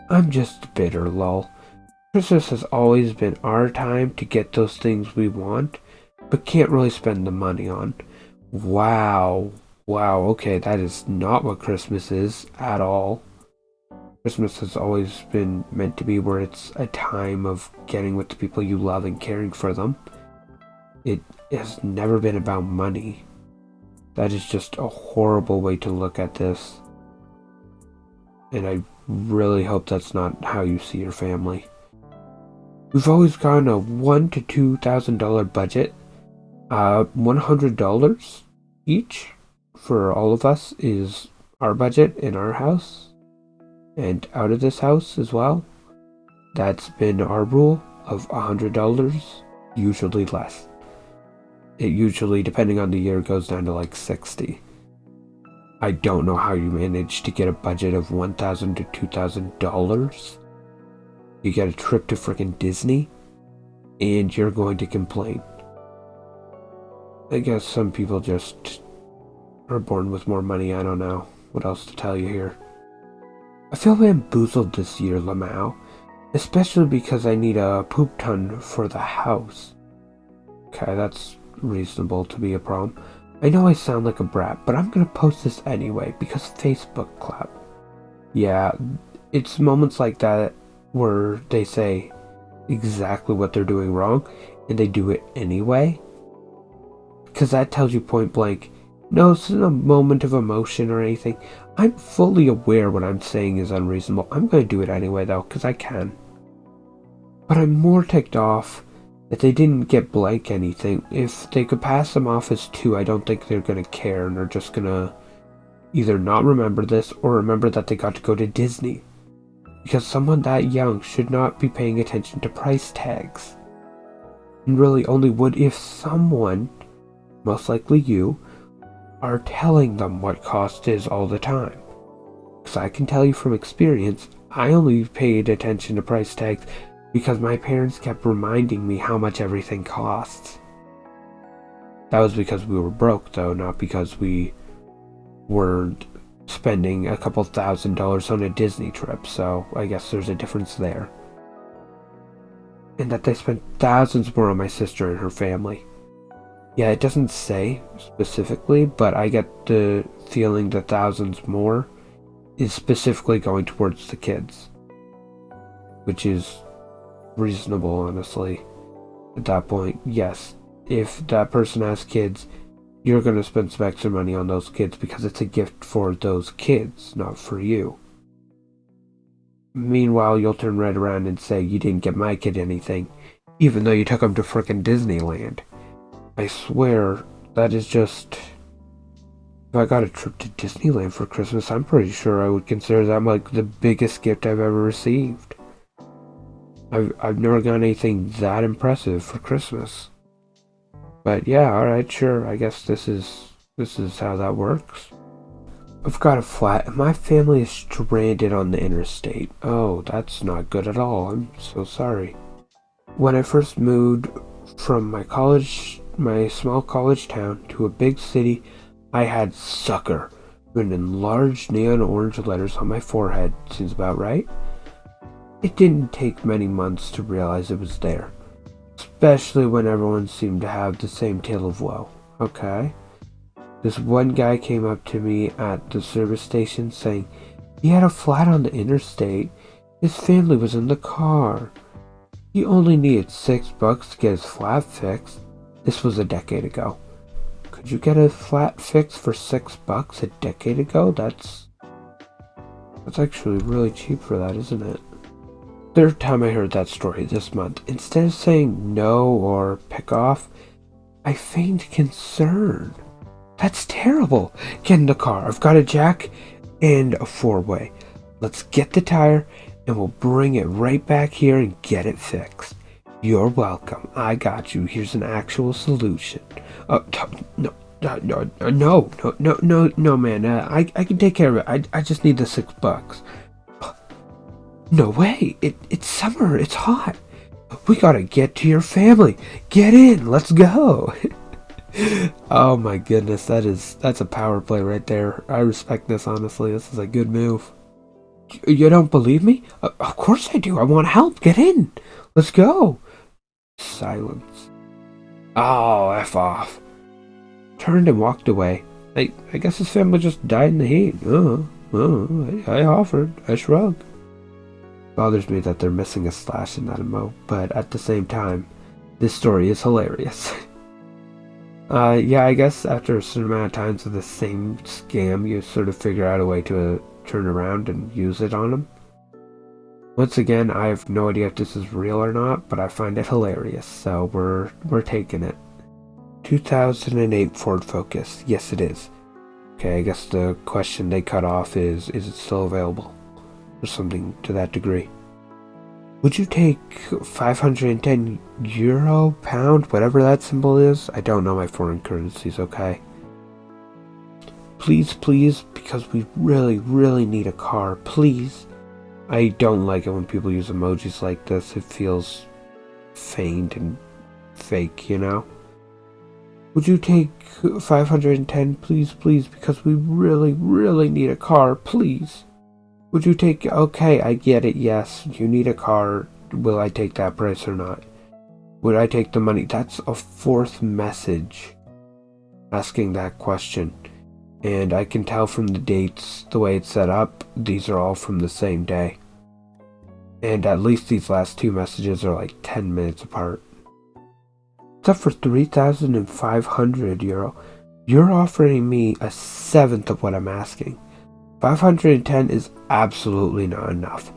I'm just bitter, lol. Christmas has always been our time to get those things we want, but can't really spend the money on. Wow, okay, that is not what Christmas is at all. Christmas has always been meant to be where it's a time of getting with the people you love and caring for them. It has never been about money. That is just a horrible way to look at this. And I really hope that's not how you see your family. We've always gone a $1,000 to $2,000 budget. $100 each for all of us is our budget in our house. And out of this house as well. That's been our rule of $100, usually less. It usually, depending on the year, goes down to like 60. I don't know how you manage to get a budget of $1,000 to $2,000. You get a trip to frickin' Disney, and you're going to complain. I guess some people just are born with more money. I don't know what else to tell you here. I feel bamboozled this year, Lamau. Especially because I need a poop ton for the house. Okay, that's reasonable to be a problem. I know I sound like a brat, but I'm gonna post this anyway because Facebook clap. Yeah, it's moments like that where they say exactly what they're doing wrong and they do it anyway. Because that tells you point blank, no, this isn't a moment of emotion or anything. I'm fully aware what I'm saying is unreasonable. I'm going to do it anyway though, because I can. But I'm more ticked off that they didn't get blank anything. If they could pass them off as 2, I don't think they're going to care, and they're just going to either not remember this or remember that they got to go to Disney. Because someone that young should not be paying attention to price tags. And really only would if someone, most likely you, are telling them what cost is all the time. Because I can tell you from experience, I only paid attention to price tags because my parents kept reminding me how much everything costs. That was because we were broke though, not because we weren't spending a couple $1,000s on a Disney trip, so I guess there's a difference there. And that they spent thousands more on my sister and her family. Yeah, it doesn't say specifically, but I get the feeling that thousands more is specifically going towards the kids. Which is reasonable, honestly. At that point, yes, if that person has kids, you're going to spend some extra money on those kids because it's a gift for those kids, not for you. Meanwhile, you'll turn right around and say you didn't get my kid anything, even though you took him to frickin' Disneyland. I swear, that is just... If I got a trip to Disneyland for Christmas, I'm pretty sure I would consider that like the biggest gift I've ever received. I've never gotten anything that impressive for Christmas. But yeah, alright, sure, I guess this is how that works. I've got a flat and my family is stranded on the interstate. Oh, that's not good at all. I'm so sorry. When I first moved from my small college town to a big city, I had sucker written in large neon orange letters on my forehead. Seems about right. It didn't take many months to realize it was there, especially when everyone seemed to have the same tale of woe. Okay. This one guy came up to me at the service station saying he had a flat on the interstate. His family was in the car. He only needed $6 to get his flat fixed. This was a decade ago. Could you get a flat fixed for $6 a decade ago? That's actually really cheap for that, isn't it? Third time I heard that story this month, instead of saying no or pick off, I feigned concern. That's terrible. Get in the car. I've got a jack and a 4-way. Let's get the tire and we'll bring it right back here and get it fixed. You're welcome. I got you. Here's an actual solution. No, man. I can take care of it. I just need the $6. No way. It's summer. It's hot. We gotta get to your family. Get in. Let's go. Oh my goodness. That's a power play right there. I respect this, honestly. This is a good move. You don't believe me? Of course I do. I want help. Get in. Let's go. Silence. Oh, F off. Turned and walked away. I guess his family just died in the heat. I offered. I shrugged. Bothers me that they're missing a slash in that emote, but at the same time, this story is hilarious. Yeah, I guess after a certain amount of times of the same scam, you sort of figure out a way to turn around and use it on them. Once again, I have no idea if this is real or not, but I find it hilarious, so we're taking it. 2008 Ford Focus. Yes, it is. Okay, I guess the question they cut off is it still available? Or something to that degree. Would you take 510 euro, pound, whatever that symbol is? I don't know my foreign currencies, okay? Please, please, because we really, really need a car, please. I don't like it when people use emojis like this. It feels feigned and fake, you know? Would you take 510, please, please, because we really, really need a car, please? Would you take... Okay, I get it, yes, you need a car. Will I take that price or not? Would I take the money? That's a fourth message asking that question. And I can tell from the dates, the way it's set up, these are all from the same day. And at least these last two messages are like 10 minutes apart. It's up for 3,500 euro. You're offering me a seventh of what I'm asking. 510 is absolutely not enough.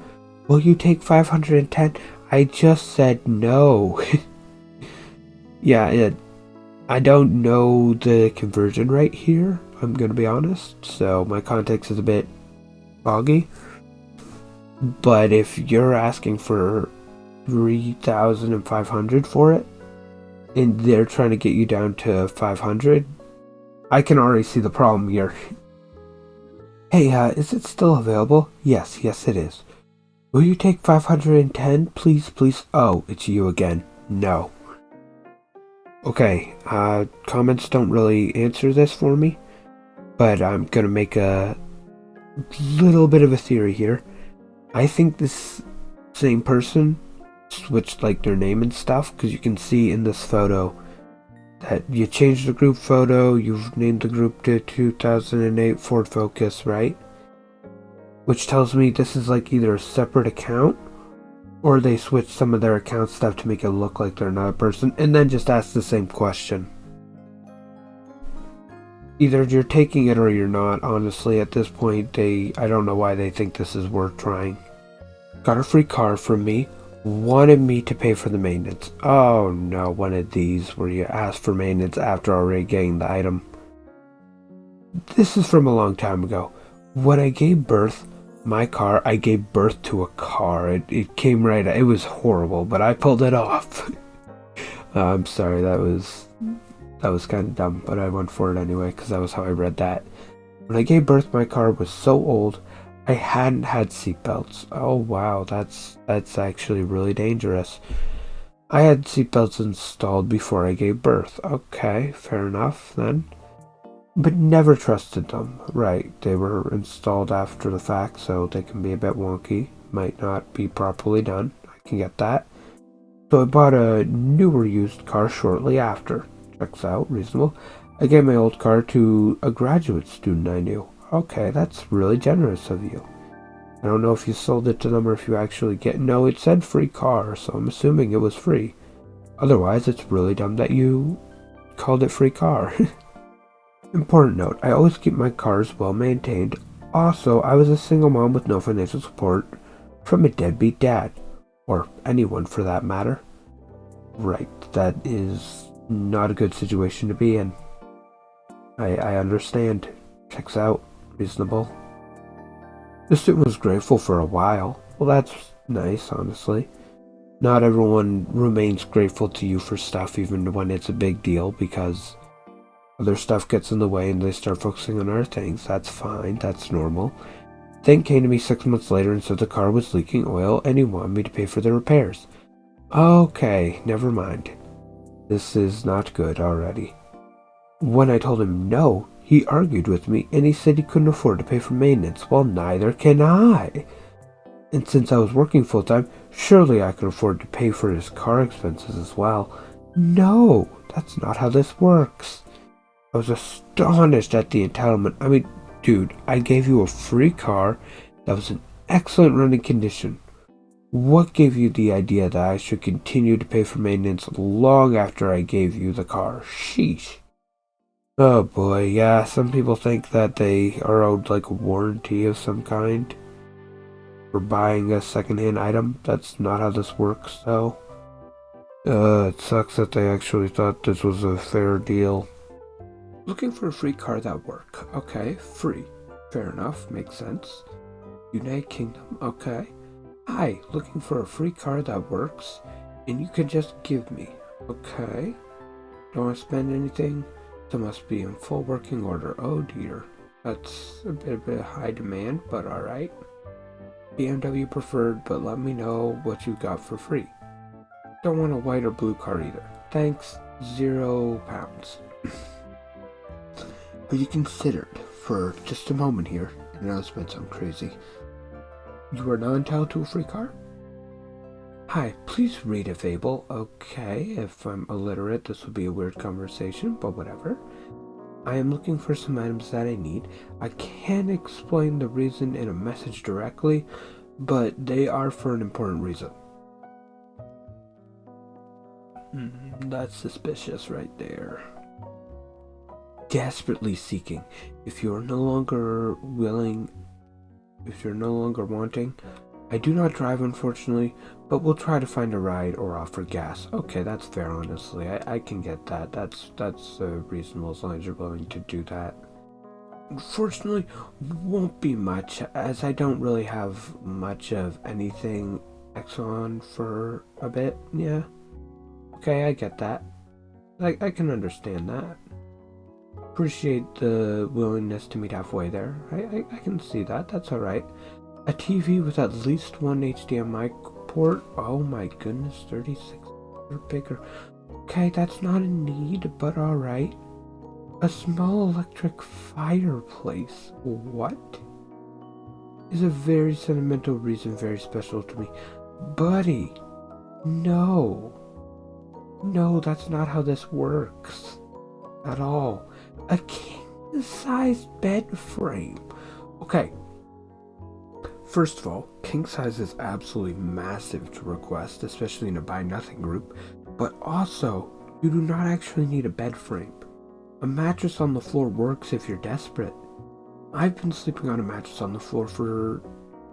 Will you take 510? I just said no. Yeah, I don't know the conversion rate here, I'm gonna be honest, so my context is a bit foggy. But if you're asking for 3,500 for it, and they're trying to get you down to 500, I can already see the problem here. Hey, is it still available? Yes, it is. Will you take 510? Please, please. Oh, it's you again. No. Okay, comments don't really answer this for me, but I'm gonna make a little bit of a theory here. I think this same person switched like their name and stuff, because you can see in this photo that you changed the group photo, you've named the group to 2008 Ford Focus, right? Which tells me this is like either a separate account, or they switched some of their account stuff to make it look like they're another person, and then just ask the same question. Either you're taking it or you're not, honestly. At this point, I don't know why they think this is worth trying. Got a free car from me, wanted me to pay for the maintenance. Oh no, one of these where you ask for maintenance after already getting the item. This is from a long time ago. When I gave birth, I gave birth to a car. It came right out. It was horrible, but I pulled it off. I'm sorry, that was kind of dumb, but I went for it anyway, because that was how I read that. When I gave birth, my car was so old, I hadn't had seatbelts. Oh wow, that's actually really dangerous. I had seatbelts installed before I gave birth. Okay, fair enough then. But never trusted them. Right, they were installed after the fact, so they can be a bit wonky. Might not be properly done. I can get that. So I bought a newer used car shortly after. Checks out, reasonable. I gave my old car to a graduate student I knew. Okay, that's really generous of you. I don't know if you sold it to them or if you actually get... No, it said free car, so I'm assuming it was free. Otherwise, it's really dumb that you called it free car. Important note, I always keep my cars well maintained. Also, I was a single mom with no financial support from a deadbeat dad. Or anyone for that matter. Right, that is not a good situation to be in. I understand. Checks out. Reasonable. The student was grateful for a while. Well, that's nice, honestly. Not everyone remains grateful to you for stuff even when it's a big deal, because other stuff gets in the way and they start focusing on other things. That's fine. That's normal. Then came to me 6 months later and said the car was leaking oil and he wanted me to pay for the repairs. Okay, never mind. This is not good already. When I told him no, he argued with me and he said he couldn't afford to pay for maintenance. Well, neither can I. And since I was working full-time, surely I could afford to pay for his car expenses as well. No, that's not how this works. I was astonished at the entitlement. I mean, dude, I gave you a free car that was in excellent running condition. What gave you the idea that I should continue to pay for maintenance long after I gave you the car? Sheesh. Oh boy, yeah, some people think that they are owed like a warranty of some kind. for buying a secondhand item. That's not how this works, though. It sucks that they actually thought this was a fair deal. Looking for a free card at work. Okay, free. Fair enough, makes sense. United Kingdom, okay. Hi, looking for a free card that works, and you can just give me. Okay. Don't want to spend anything, so must be in full working order. Oh dear. That's a bit of high demand, but alright. BMW preferred, but let me know what you got for free. Don't want a white or blue car either. Thanks, £0. Have you considered, for just a moment here, and I'll spend some crazy, you are not entitled to a free car? Hi, please read a fable. Okay, if I'm illiterate, this would be a weird conversation, but whatever. I am looking for some items that I need. I can't explain the reason in a message directly, but they are for an important reason. That's suspicious right there. Desperately seeking. If you're no longer wanting, I do not drive, unfortunately, but we'll try to find a ride or offer gas. Okay, that's fair, honestly. I can get that. That's reasonable as long as you're willing to do that. Unfortunately, won't be much, as I don't really have much of anything Exxon for a bit. Yeah. Okay, I get that. I can understand that. Appreciate the willingness to meet halfway there. I can see that. That's alright. A TV with at least one HDMI port. Oh my goodness, 36 or bigger. Okay, that's not a need, but alright. A small electric fireplace. What? Is a very sentimental reason, very special to me. Buddy, no. No, that's not how this works. At all. A king-size bed frame. Okay. First of all, king size is absolutely massive to request, especially in a buy nothing group, but also, you do not actually need a bed frame. A mattress on the floor works if you're desperate. I've been sleeping on a mattress on the floor for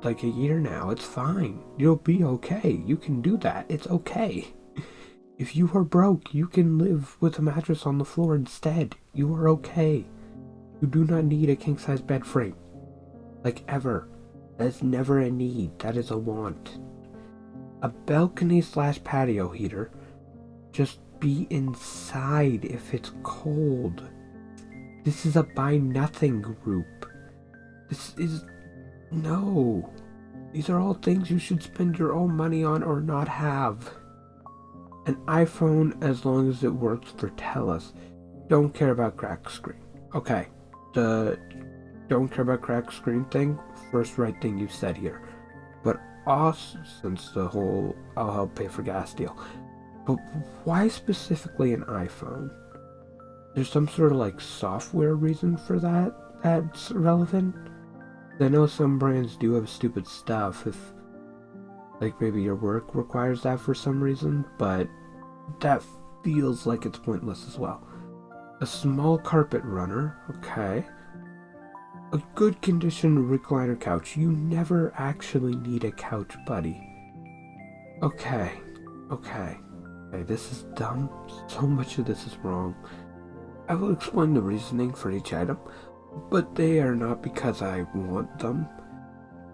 like a year now. It's fine. You'll be okay. You can do that. It's okay. If you are broke, you can live with a mattress on the floor instead. You are okay. You do not need a king-size bed frame. Like ever. That's never a need. That is a want. A balcony/patio heater. Just be inside if it's cold. This is a buy nothing group. This is... No. These are all things you should spend your own money on or not have. An iPhone as long as it works for TELUS. Don't care about cracked screen. Okay. The don't care about cracked screen thing, first right thing you said here. But also, since the whole I'll help pay for gas deal. But why specifically an iPhone? There's some sort of like software reason for that's relevant? I know some brands do have stupid stuff if like maybe your work requires that for some reason, but that feels like it's pointless as well. A small carpet runner, okay. A good condition recliner couch. You never actually need a couch, buddy. Okay, this is dumb. So much of this is wrong. I will explain the reasoning for each item, but they are not because I want them,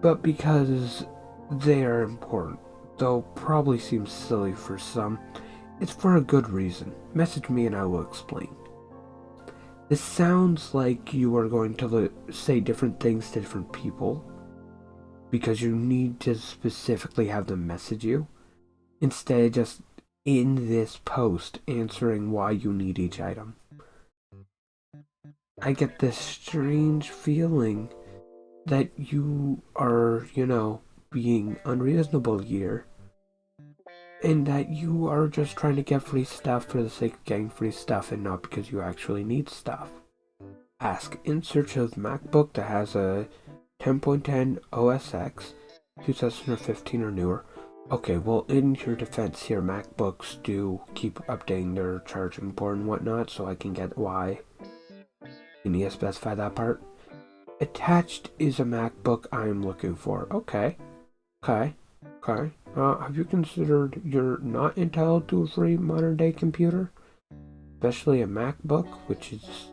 but because they are important, though probably seems silly for some. It's for a good reason. Message me and I will explain. This sounds like you are going to say different things to different people because you need to specifically have them message you, instead of just in this post answering why you need each item. I get this strange feeling that you are, being unreasonable here, and that you are just trying to get free stuff for the sake of getting free stuff and not because you actually need stuff. Ask, in search of MacBook that has a 10.10 OS X, 2015 or newer. Okay, well, in your defense here, MacBooks do keep updating their charging port and whatnot, so I can get why. You need to specify that part. Attached is a MacBook I am looking for. Okay. Okay. Okay. Have you considered you're not entitled to a free modern day computer? Especially a MacBook, which is,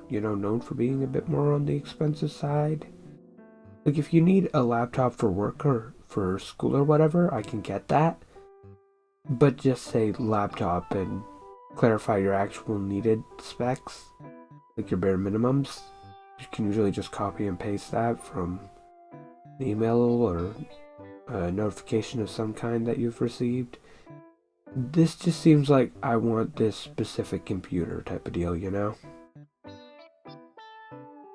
known for being a bit more on the expensive side. Like, if you need a laptop for work or for school or whatever, I can get that. But just say laptop and clarify your actual needed specs, like your bare minimums. You can usually just copy and paste that from an email or a notification of some kind that you've received. This just seems like I want this specific computer type of deal,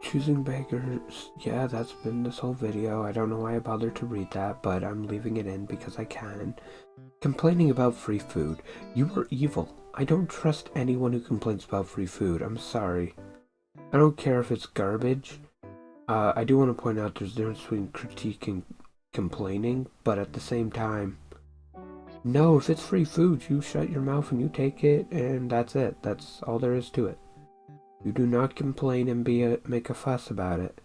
Choosing beggars, yeah, that's been this whole video. I don't know why I bothered to read that, but I'm leaving it in because I can. Complaining about free food. You are evil. I don't trust anyone who complains about free food. I'm sorry. I don't care if it's garbage. I do want to point out there's a difference between critique and complaining, but at the same time, no, if it's free food, you shut your mouth and you take it, and that's it. That's all there is to it. You do not complain and make a fuss about it.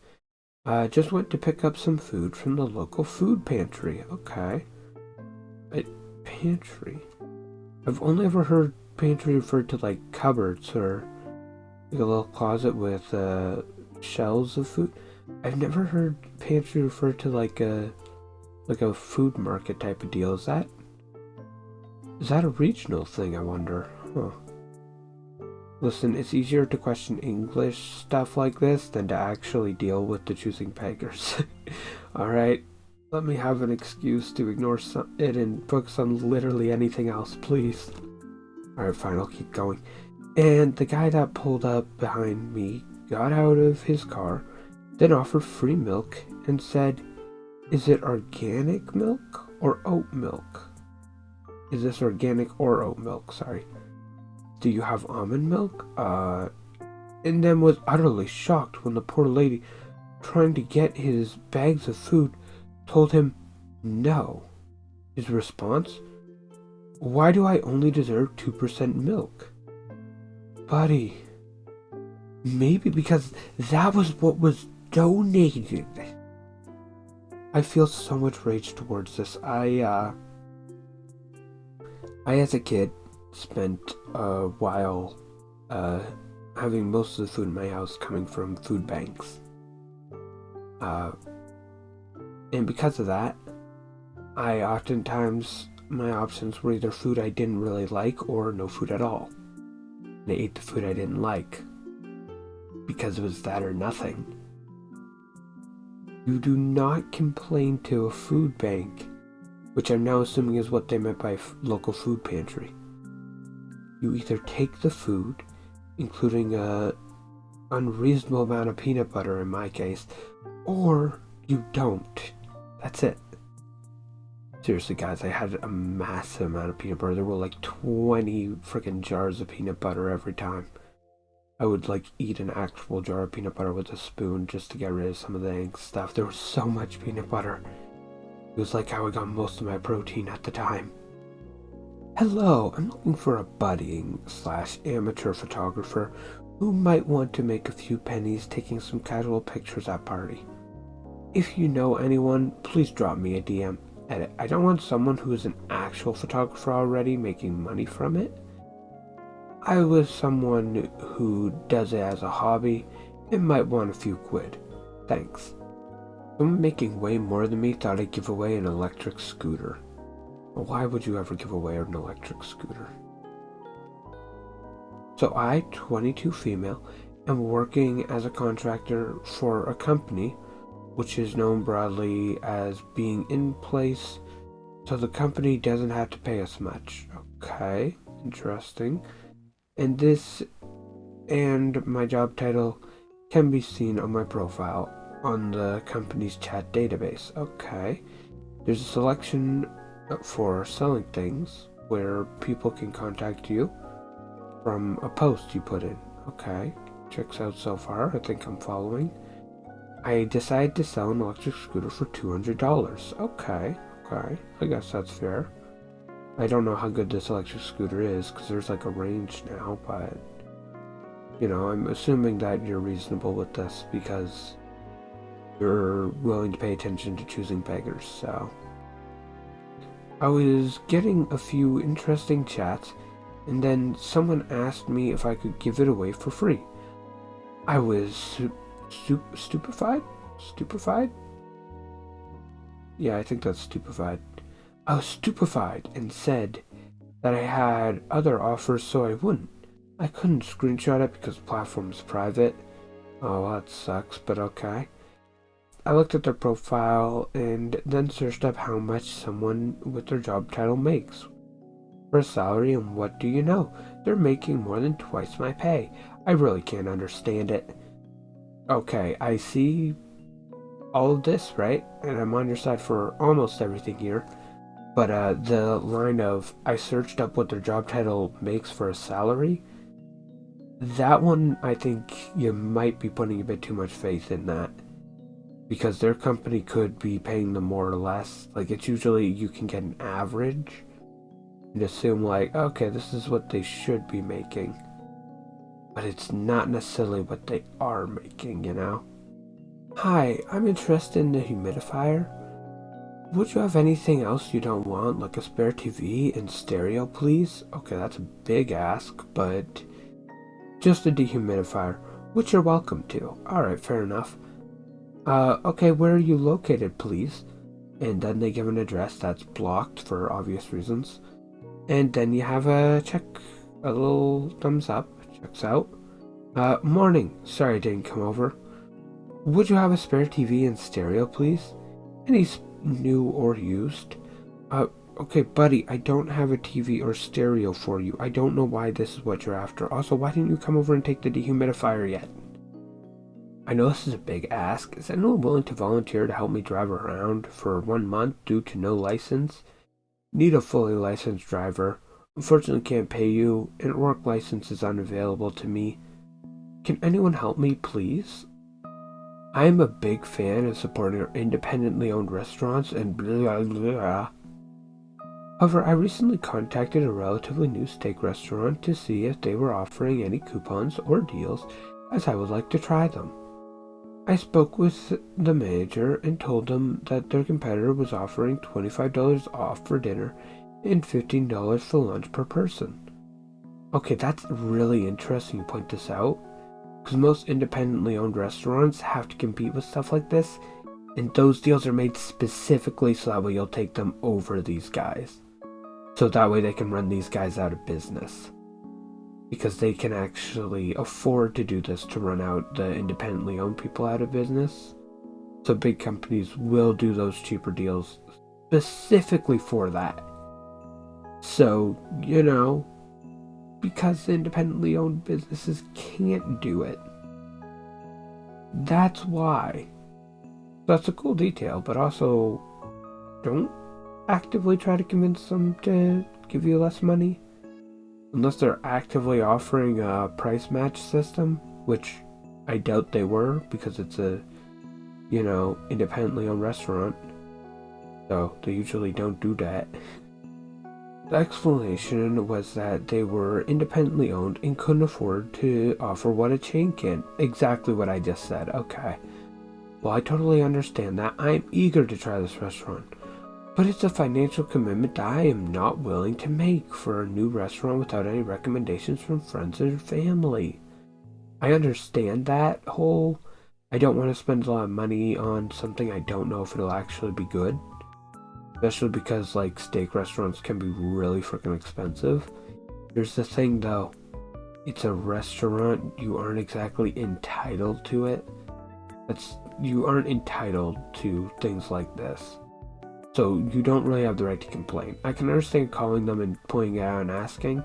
Just went to pick up some food from the local food pantry. Okay. Pantry? I've only ever heard pantry referred to like cupboards or like a little closet with shelves of food. I've never heard pantry referred to like a food market type of deal. Is that a regional thing, I wonder? Huh. Listen, it's easier to question English stuff like this than to actually deal with the choosing beggars. Alright, let me have an excuse to ignore it and focus on literally anything else, please. Alright, fine, I'll keep going. And the guy that pulled up behind me got out of his car, then offered free milk and said, "Is it organic milk or oat milk?" Is this organic or oat milk? Sorry. "Do you have almond milk?" And then was utterly shocked when the poor lady, trying to get his bags of food, told him no. His response? "Why do I only deserve 2% milk?" Buddy, maybe because that was what was donated. I feel so much rage towards this. I as a kid spent a while having most of the food in my house coming from food banks. And because of that, my options were either food I didn't really like or no food at all. And I ate the food I didn't like because it was that or nothing. You do not complain to a food bank, which I'm now assuming is what they meant by local food pantry. You either take the food, including a unreasonable amount of peanut butter in my case, or you don't. That's it. Seriously, guys, I had a massive amount of peanut butter. There were like 20 freaking jars of peanut butter every time. I would like eat an actual jar of peanut butter with a spoon just to get rid of some of the ink stuff. There was so much peanut butter. It was like how I got most of my protein at the time. Hello, I'm looking for a budding/amateur photographer who might want to make a few pennies taking some casual pictures at party. If you know anyone, please drop me a DM. Edit. I don't want someone who is an actual photographer already making money from it. I was someone who does it as a hobby and might want a few quid. Thanks. Someone making way more than me thought I'd give away an electric scooter. Well, why would you ever give away an electric scooter? So I, 22 female, am working as a contractor for a company which is known broadly as being in place so the company doesn't have to pay us much. Okay, interesting. And this and my job title can be seen on my profile on the company's chat database. Okay, there's a selection for selling things where people can contact you from a post you put in. Okay, checks out so far. I think I'm following. I decided to sell an electric scooter for $200. Okay, I guess that's fair. I don't know how good this electric scooter is because there's like a range now, but I'm assuming that you're reasonable with this because you're willing to pay attention to choosing beggars, so I was getting a few interesting chats, and then someone asked me if I could give it away for free. I was stupefied? Stupefied? Yeah, I think that's stupefied. I was stupefied and said that I had other offers, so I wouldn't. I couldn't screenshot it because the platform is private. Oh, well, that sucks, but okay. I looked at their profile and then searched up how much someone with their job title makes for a salary, and what do you know? They're making more than twice my pay. I really can't understand it. Okay, I see all of this, right? And I'm on your side for almost everything here. But the line of, I searched up what their job title makes for a salary, that one, I think you might be putting a bit too much faith in that. Because their company could be paying them more or less. Like, it's usually, you can get an average and assume like, okay, this is what they should be making. But it's not necessarily what they are making, you know? Hi, I'm interested in the humidifier. Would you have anything else you don't want, like a spare TV and stereo, please? Okay, that's a big ask, but just a dehumidifier, which you're welcome to. Alright, fair enough. Okay, where are you located, please? And then they give an address that's blocked for obvious reasons. And then you have a little thumbs up, checks out. Morning, sorry I didn't come over. Would you have a spare TV and stereo, please? Any new or used? Okay, buddy, I don't have a TV or stereo for you. I don't know why this is what you're after. Also, why didn't you come over and take the dehumidifier yet? I know this is a big ask. Is anyone willing to volunteer to help me drive around for 1 month due to no license? Need a fully licensed driver. Unfortunately can't pay you, and work license is unavailable to me. Can anyone help me, please? I am a big fan of supporting independently owned restaurants and blah blah. However, I recently contacted a relatively new steak restaurant to see if they were offering any coupons or deals, as I would like to try them. I spoke with the manager and told them that their competitor was offering $25 off for dinner and $15 for lunch per person. Okay, that's really interesting you point this out, because most independently owned restaurants have to compete with stuff like this, and those deals are made specifically so that way you'll take them over these guys. So that way they can run these guys out of business. Because they can actually afford to do this to run out the independently owned people out of business. So big companies will do those cheaper deals specifically for that. So, you know, because the independently owned businesses can't do it. That's why. That's a cool detail, but also don't actively try to convince them to give you less money. Unless they're actively offering a price match system, which I doubt they were, because it's a, you know, independently owned restaurant. So they usually don't do that. The explanation was that they were independently owned and couldn't afford to offer what a chain can. Exactly what I just said. Okay. Well, I totally understand that. I am eager to try this restaurant. But it's a financial commitment that I am not willing to make for a new restaurant without any recommendations from friends and family. I understand that whole, I don't want to spend a lot of money on something I don't know if it'll actually be good. Especially because, like, steak restaurants can be really freaking expensive. Here's the thing, though. It's a restaurant. You aren't exactly entitled to it. You aren't entitled to things like this. So you don't really have the right to complain. I can understand calling them and pointing it out and asking,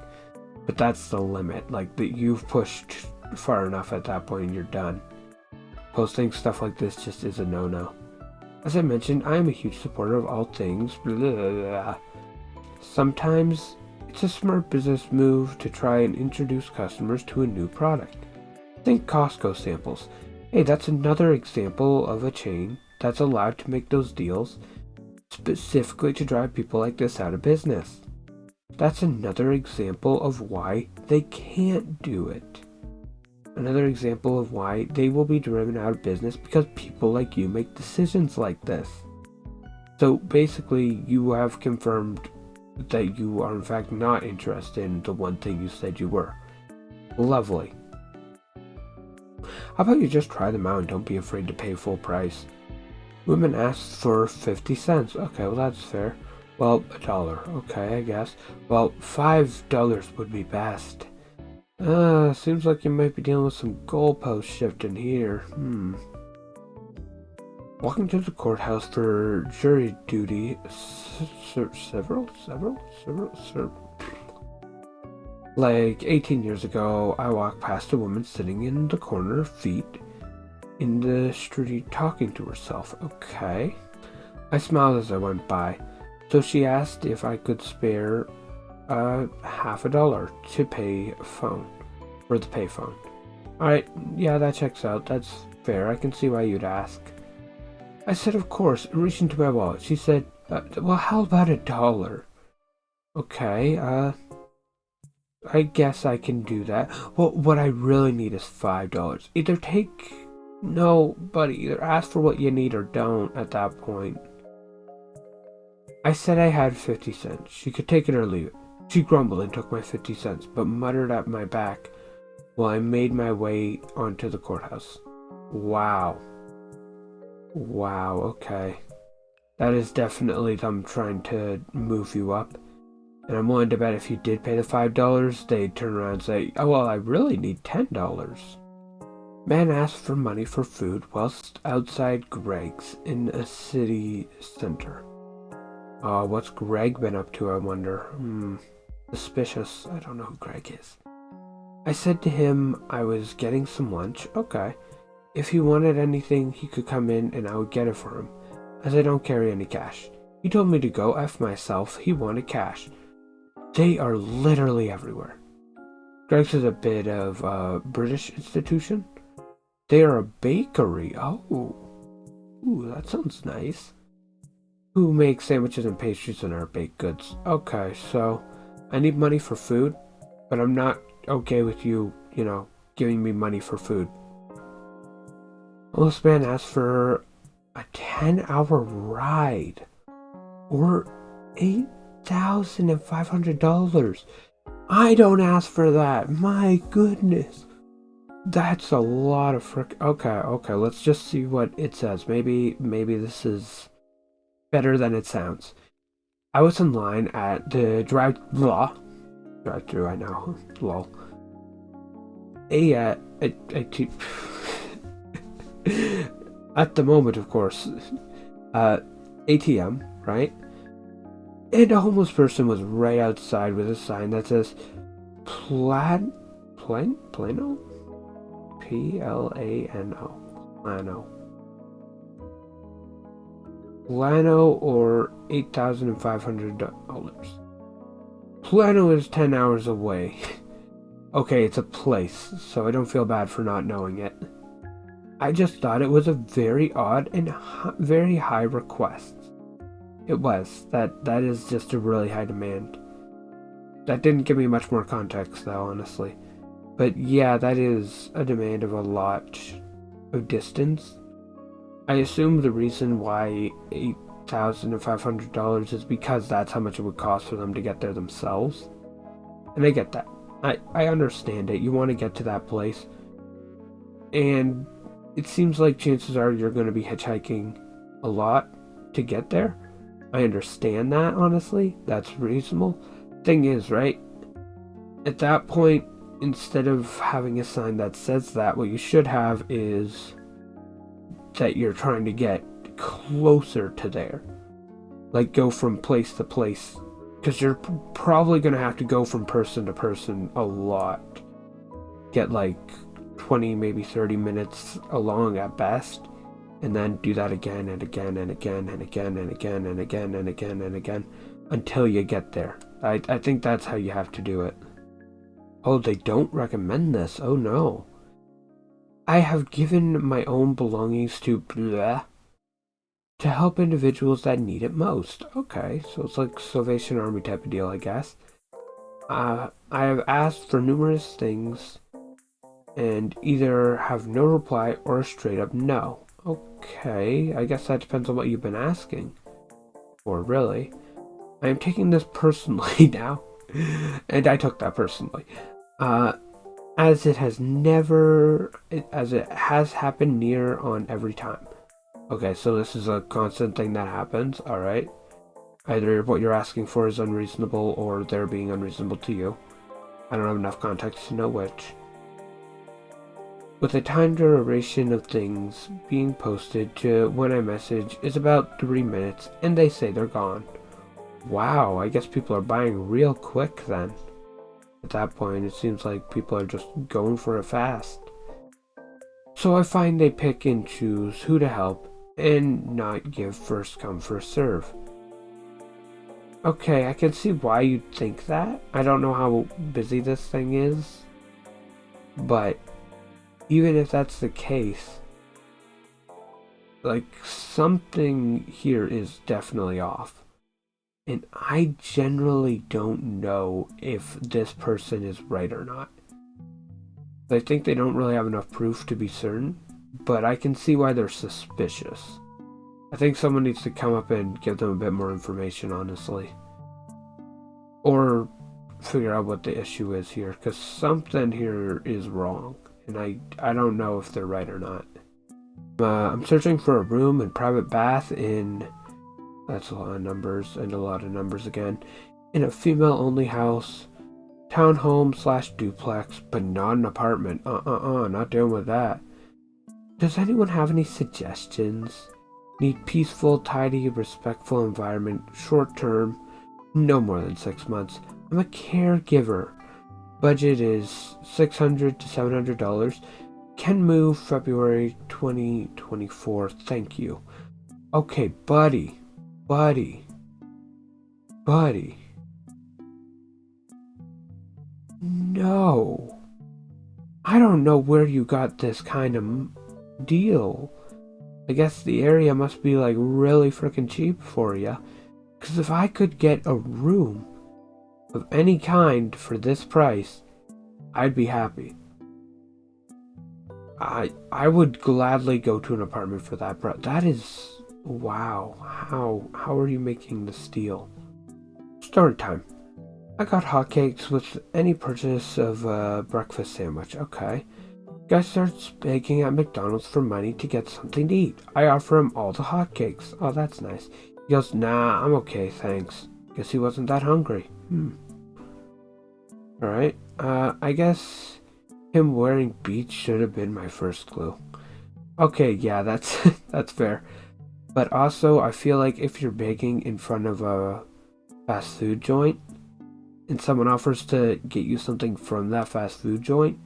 but that's the limit. Like, that you've pushed far enough at that point and you're done. Posting stuff like this just is a no-no. As I mentioned, I am a huge supporter of all things blah, blah, blah. Sometimes it's a smart business move to try and introduce customers to a new product. Think Costco samples. Hey, that's another example of a chain that's allowed to make those deals specifically to drive people like this out of business. That's another example of why they can't do it. Another example of why they will be driven out of business because people like you make decisions like this. So basically, you have confirmed that you are in fact not interested in the one thing you said you were. Lovely. How about you just try them out and don't be afraid to pay full price? Women asked for 50 cents. Okay, well that's fair. Well, $1. Okay, I guess. Well, $5 would be best. Seems like you might be dealing with some goalpost shifting here. Walking to the courthouse for jury duty. Several. Like 18 years ago, I walked past a woman sitting in the corner, feet in the street, talking to herself. Okay. I smiled as I went by. So she asked if I could spare half a dollar to pay phone for the payphone. Alright, yeah, that checks out. That's fair. I can see why you'd ask. I said, of course, and reached into my wallet. She said, well, how about $1? Okay, I guess I can do that. Well, what I really need is $5. No, buddy, either ask for what you need or don't at that point. I said I had 50 cents. She could take it or leave it. She grumbled and took my 50 cents, but muttered at my back while I made my way onto the courthouse. Wow, okay. That is definitely them trying to move you up. And I'm willing to bet if you did pay the $5, they'd turn around and say, oh, well, I really need $10. Man asked for money for food whilst outside Greg's in a city center. What's Greg been up to, I wonder? Suspicious. I don't know who Greg is. I said to him I was getting some lunch. Okay. If he wanted anything, he could come in and I would get it for him, as I don't carry any cash. He told me to go F myself. He wanted cash. They are literally everywhere. Greg's is a bit of a British institution. They are a bakery. Oh. Ooh, that sounds nice. Who makes sandwiches and pastries and our baked goods. Okay, so I need money for food, but I'm not okay with you, giving me money for food. This man asked for a 10-hour ride or $8,500. I don't ask for that. My goodness. That's a lot of Okay, let's just see what it says. Maybe this is better than it sounds. I was in line at the drive-through, I know. Lol. At the moment, of course, ATM, right? And a homeless person was right outside with a sign that says Plano? Plano? Plano or $8,500. Plano is 10 hours away. Okay, it's a place, so I don't feel bad for not knowing it. I just thought it was a very odd and very high request. It was. That is just a really high demand. That didn't give me much more context, though, honestly. But yeah, that is a demand of a lot of distance. I assume the reason why $8,500 is because that's how much it would cost for them to get there themselves. And I get that. I understand it. You want to get to that place. And it seems like chances are you're going to be hitchhiking a lot to get there. I understand that, honestly. That's reasonable. Thing is, right? At that point, instead of having a sign that says that, what you should have is that you're trying to get closer to there. Like, go from place to place. Because you're probably going to have to go from person to person a lot. Get like 20, maybe 30 minutes along at best. And then do that again and again and again and again and again and again and again and again until you get there. I think that's how you have to do it. Oh, they don't recommend this. Oh no. I have given my own belongings to help individuals that need it most. Okay, so it's like Salvation Army type of deal, I guess. I have asked for numerous things and either have no reply or a straight up no. Okay, I guess that depends on what you've been asking. Or really, I am taking this personally now. And I took that personally. As it has happened near on every time. Okay, so this is a constant thing that happens, alright? Either what you're asking for is unreasonable or they're being unreasonable to you. I don't have enough context to know which. With a time duration of things being posted to when I message is about 3 minutes, and they say they're gone. Wow, I guess people are buying real quick then. At that point, it seems like people are just going for it fast. So I find they pick and choose who to help and not give first come first serve. Okay, I can see why you'd think that. I don't know how busy this thing is, but even if that's the case, like, something here is definitely off. And I generally don't know if this person is right or not. I think they don't really have enough proof to be certain, but I can see why they're suspicious. I think someone needs to come up and give them a bit more information, honestly. Or figure out what the issue is here, because something here is wrong. And I don't know if they're right or not. I'm searching for a room and private bath in... That's a lot of numbers, and a lot of numbers again. In a female-only house. Townhome/duplex, but not an apartment. Not dealing with that. Does anyone have any suggestions? Need peaceful, tidy, respectful environment. Short term. No more than 6 months. I'm a caregiver. Budget is $600 to $700. Can move February 2024. Thank you. Okay, buddy. No. I don't know where you got this kind of deal. I guess the area must be like really freaking cheap for you. Because if I could get a room of any kind for this price, I'd be happy. I would gladly go to an apartment for that price. That is... Wow. How are you making this deal? Story time. I got hotcakes with any purchase of a breakfast sandwich. Okay. Guy starts begging at McDonald's for money to get something to eat. I offer him all the hotcakes. Oh, that's nice. He goes, nah, I'm okay, thanks. Guess he wasn't that hungry. Alright. I guess him wearing beats should have been my first clue. Okay, yeah, that's that's fair. But also, I feel like if you're begging in front of a fast food joint, and someone offers to get you something from that fast food joint,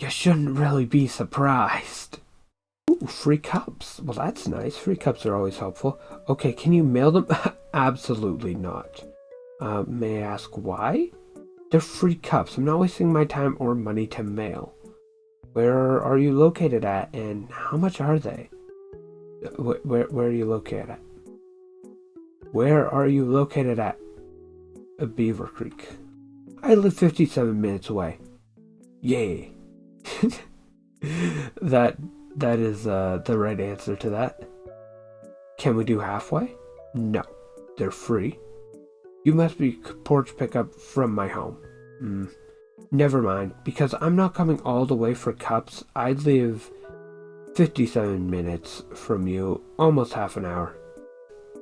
you shouldn't really be surprised. Ooh, free cups. Well, that's nice. Free cups are always helpful. Okay, can you mail them? Absolutely not. May I ask why? They're free cups. I'm not wasting my time or money to mail. Where are you located at, and how much are they? Where are you located at? Where are you located at? Beaver Creek. I live 57 minutes away. Yay. That is the right answer to that. Can we do halfway? No. They're free. You must be porch pickup from my home. Never mind, because I'm not coming all the way for cups. I live 57 minutes from you, almost half an hour.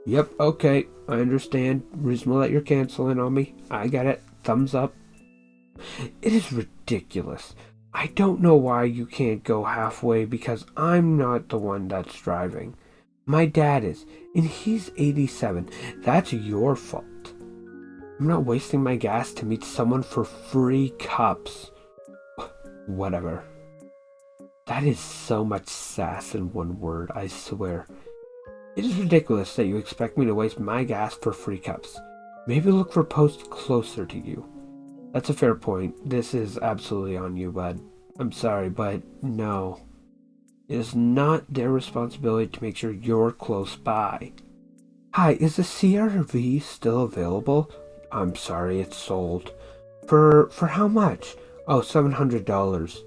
Yep, okay, I understand. Reasonable that you're canceling on me. I get it. Thumbs up. It is ridiculous. I don't know why you can't go halfway because I'm not the one that's driving. My dad is, and he's 87. That's your fault. I'm not wasting my gas to meet someone for free cups. Whatever. That is so much sass in one word, I swear. It is ridiculous that you expect me to waste my gas for free cups. Maybe look for posts closer to you. That's a fair point. This is absolutely on you, bud. I'm sorry, but no. It is not their responsibility to make sure you're close by. Hi, is the CRV still available? I'm sorry, it's sold. For how much? Oh, $700.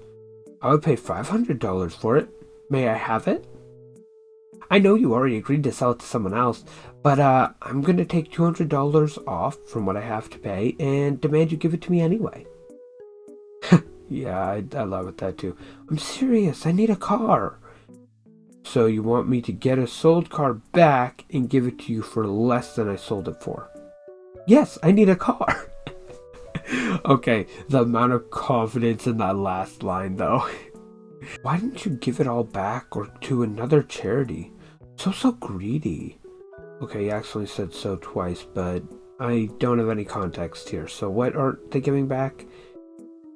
I would pay $500 for it. May I have it? I know you already agreed to sell it to someone else, but I'm gonna take $200 off from what I have to pay and demand you give it to me anyway. Yeah, I love it that too. I'm serious, I need a car. So you want me to get a sold car back and give it to you for less than I sold it for? Yes, I need a car. Okay, the amount of confidence in that last line though. Why didn't you give it all back or to another charity? So greedy. Okay, you actually said so twice, but I don't have any context here. So what are they giving back?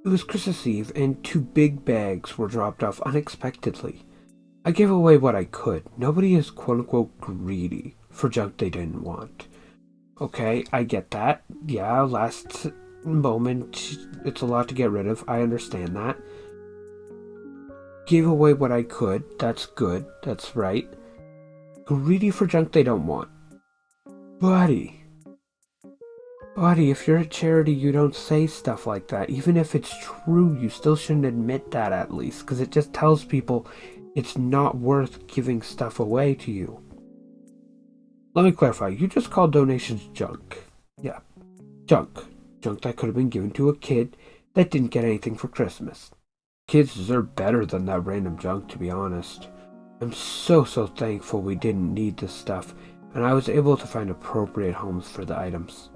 It was Christmas Eve and 2 big bags were dropped off unexpectedly. I gave away what I could. Nobody is quote-unquote greedy for junk they didn't want. Okay, I get that. Yeah, last moment, it's a lot to get rid of. I understand that. Gave away what I could. That's good. That's right. Greedy for junk they don't want. Buddy, if you're a charity, you don't say stuff like that. Even if it's true, you still shouldn't admit that at least, because it just tells people it's not worth giving stuff away to you. Let me clarify. You just called donations junk. Yeah, junk. Junk that could have been given to a kid that didn't get anything for Christmas. Kids deserve better than that random junk, to be honest. I'm so thankful we didn't need this stuff, and I was able to find appropriate homes for the items.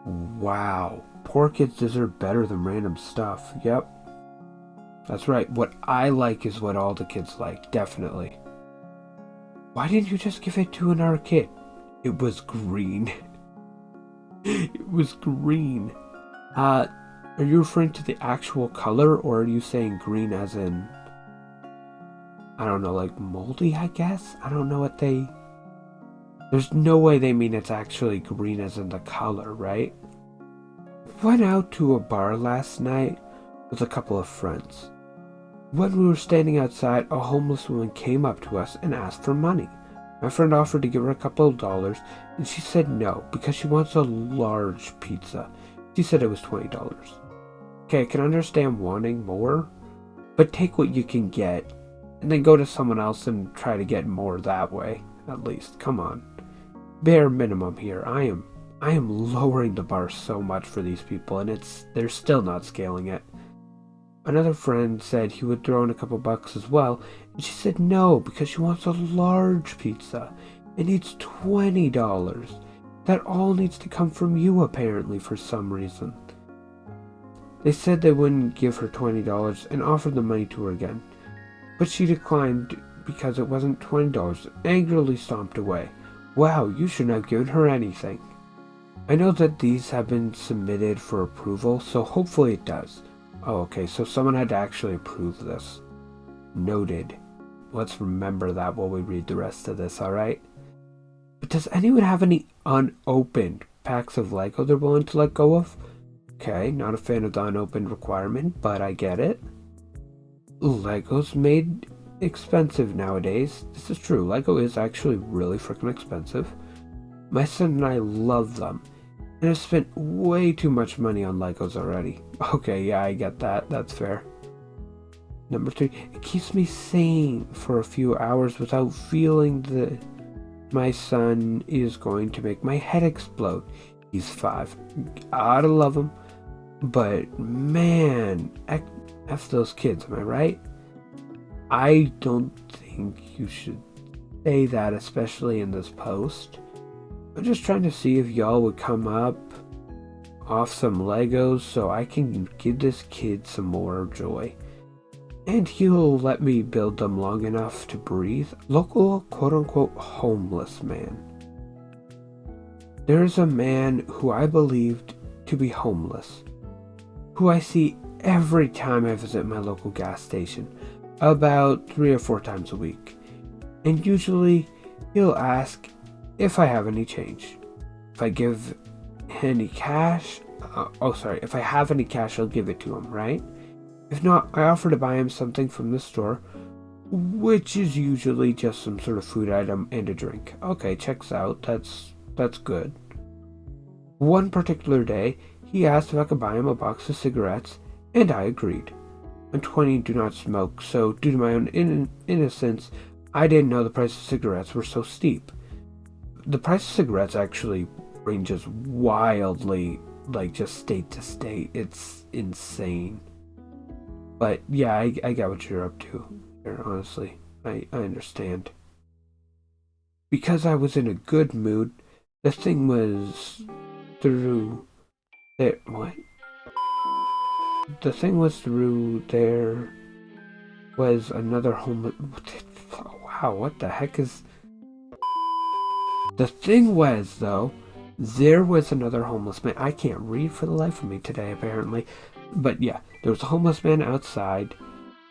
Wow, poor kids deserve better than random stuff. Yep. That's right, what I like is what all the kids like, definitely. Why didn't you just give it to another kid? It was green. It was green. Are you referring to the actual color, or are you saying green as in, I don't know, like moldy, I guess? I don't know what they... There's no way they mean it's actually green as in the color, right? Went out to a bar last night with a couple of friends. When we were standing outside, a homeless woman came up to us and asked for money. My friend offered to give her a couple of dollars, and she said no because she wants a large pizza. She said it was $20. Okay, I can understand wanting more, but take what you can get, and then go to someone else and try to get more that way. At least, come on. Bare minimum here. I am lowering the bar so much for these people, and they're still not scaling it. Another friend said he would throw in a couple bucks as well, and she said no because she wants a large pizza. It needs $20. That all needs to come from you apparently for some reason. They said they wouldn't give her $20 and offered the money to her again, but she declined because it wasn't $20, angrily stomped away. Wow, you shouldn't have given her anything. I know that these have been submitted for approval, so hopefully it does. Oh, okay, so someone had to actually approve this. Noted. Let's remember that while we read the rest of this, alright? But does anyone have any unopened packs of Lego they're willing to let go of? Okay, not a fan of the unopened requirement, but I get it. Lego's made expensive nowadays. This is true. Lego is actually really freaking expensive. My son and I love them, and I've spent way too much money on Legos already. Okay, yeah, I get that. That's fair. Number 3, it keeps me sane for a few hours without feeling that my son is going to make my head explode. He's 5. Gotta love him. But man, F those kids, am I right? I don't think you should say that, especially in this post. I'm just trying to see if y'all would come up off some Legos so I can give this kid some more joy. And he'll let me build them long enough to breathe. Local quote-unquote homeless man. There is a man who I believed to be homeless, who I see every time I visit my local gas station, about 3 or 4 times a week. And usually he'll ask if I have any change. If I give any cash, if I have any cash, I'll give it to him, right? If not, I offer to buy him something from the store, which is usually just some sort of food item and a drink. Okay, checks out. That's good. One particular day, he asked if I could buy him a box of cigarettes, and I agreed. I'm 20 and do not smoke, so due to my own innocence, I didn't know the price of cigarettes were so steep. The price of cigarettes actually ranges wildly, like just state to state. It's insane. But yeah, I get what you're up to here, honestly. I understand. Because I was in a good mood, the thing was through there. What? The thing was through there was another homeless. Wow, what the heck is. The thing was, though, there was another homeless man. I can't read for the life of me today, apparently. But yeah, there was a homeless man outside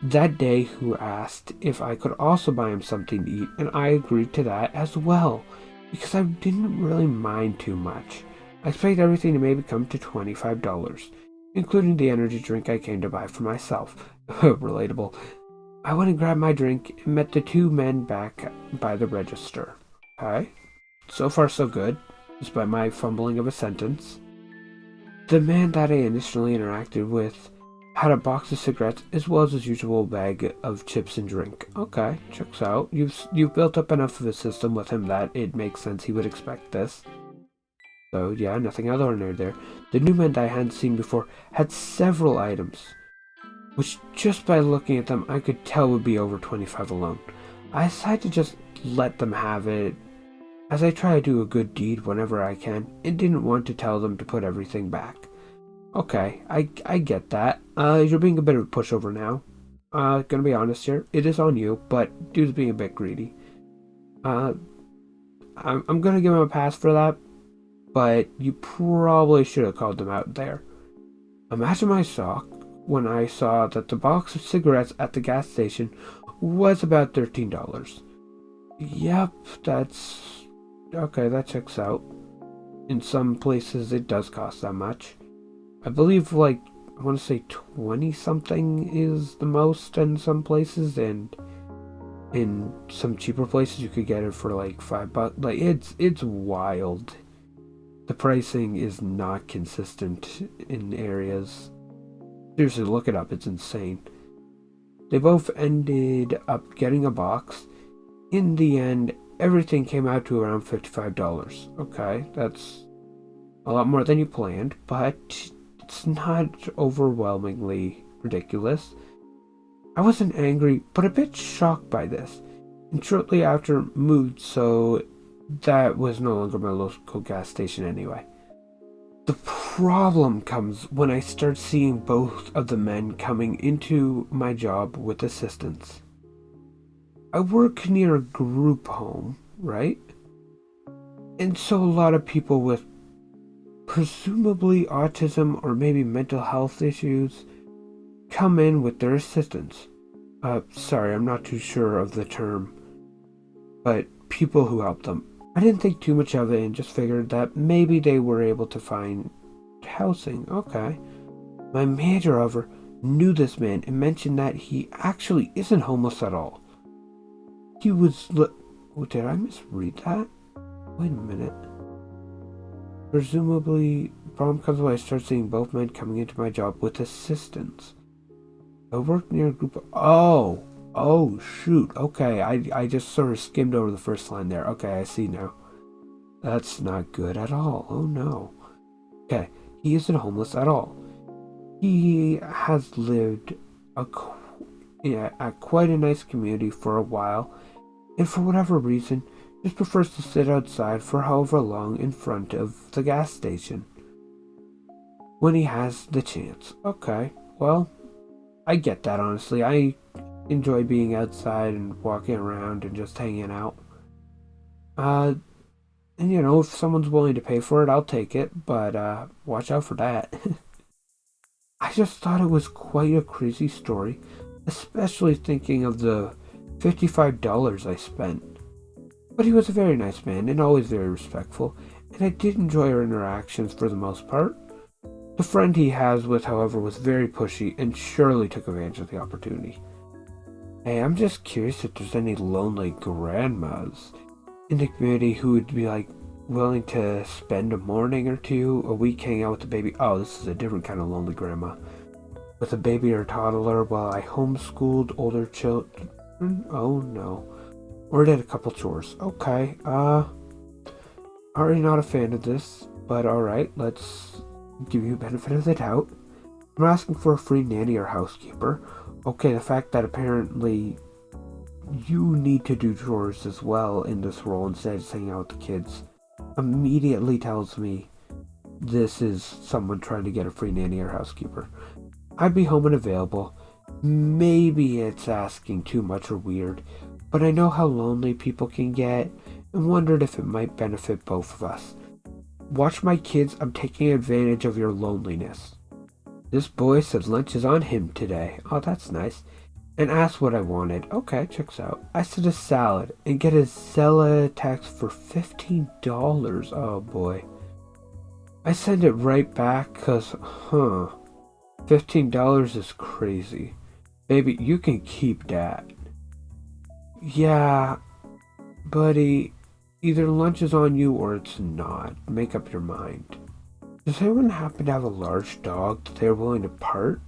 that day who asked if I could also buy him something to eat, and I agreed to that as well, because I didn't really mind too much. I expected everything to maybe come to $25, including the energy drink I came to buy for myself. Relatable. I went and grabbed my drink and met the two men back by the register. Okay, so far so good, despite my fumbling of a sentence. The man that I initially interacted with had a box of cigarettes as well as his usual bag of chips and drink. Okay, checks out. You've built up enough of a system with him that it makes sense he would expect this. So yeah, nothing out of the ordinary there. The new man that I hadn't seen before had several items, which just by looking at them I could tell would be over 25 alone. I decided to just let them have it, as I try to do a good deed whenever I can, and didn't want to tell them to put everything back. Okay, I get that. You're being a bit of a pushover now. Gonna be honest here, it is on you, but dude's being a bit greedy. I'm gonna give him a pass for that, but you probably should have called them out there. Imagine my shock when I saw that the box of cigarettes at the gas station was about $13. Yep, that's... okay, that checks out. In some places it does cost that much. I believe, like, I want to say 20 something is the most in some places, and in some cheaper places you could get it for like $5. Like, it's wild. The pricing is not consistent in areas. Seriously, look it up, it's insane. They both ended up getting a box. In the end, everything came out to around $55. Okay, that's a lot more than you planned, but it's not overwhelmingly ridiculous. I wasn't angry, but a bit shocked by this, and shortly after moved, so that was no longer my local gas station anyway. The problem comes when I start seeing both of the men coming into my job with assistants. I work near a group home, right? And so a lot of people with presumably autism or maybe mental health issues come in with their assistants. Sorry, I'm not too sure of the term, but people who help them. I didn't think too much of it and just figured that maybe they were able to find housing. Okay. My manager, however, knew this man and mentioned that he actually isn't homeless at all. He was... oh, did I misread that? Wait a minute. Presumably, problem comes when I start seeing both men coming into my job with assistants. I work near a group of... Oh, shoot. Okay, I just sort of skimmed over the first line there. Okay, I see now. That's not good at all. Oh, no. Okay, he isn't homeless at all. He has lived at quite a nice community for a while, and for whatever reason, just prefers to sit outside for however long in front of the gas station when he has the chance. Okay, well, I get that, honestly. I enjoy being outside and walking around and just hanging out. And you know, if someone's willing to pay for it, I'll take it, but watch out for that. I just thought it was quite a crazy story, especially thinking of the $55 I spent. But he was a very nice man and always very respectful, and I did enjoy our interactions for the most part. The friend he has with, however, was very pushy and surely took advantage of the opportunity. Hey, I'm just curious if there's any lonely grandmas in the community who would be like willing to spend a morning or two a week hanging out with the baby. Oh, this is a different kind of lonely grandma. With a baby or toddler while I homeschooled older children. Oh no. Or did a couple chores. Okay, already not a fan of this, but alright, let's give you a benefit of the doubt. I'm asking for a free nanny or housekeeper. Okay, the fact that apparently you need to do chores as well in this role instead of hanging out with the kids immediately tells me this is someone trying to get a free nanny or housekeeper. I'd be home and available. Maybe it's asking too much or weird, but I know how lonely people can get and wondered if it might benefit both of us. Watch my kids, I'm taking advantage of your loneliness. This boy said lunch is on him today. Oh, that's nice. And asked what I wanted. Okay, checks out. I said a salad and get a Zella text for $15. Oh boy. I send it right back cause, $15 is crazy. Baby, you can keep that. Yeah, buddy, either lunch is on you or it's not. Make up your mind. Does anyone happen to have a large dog that they're willing to part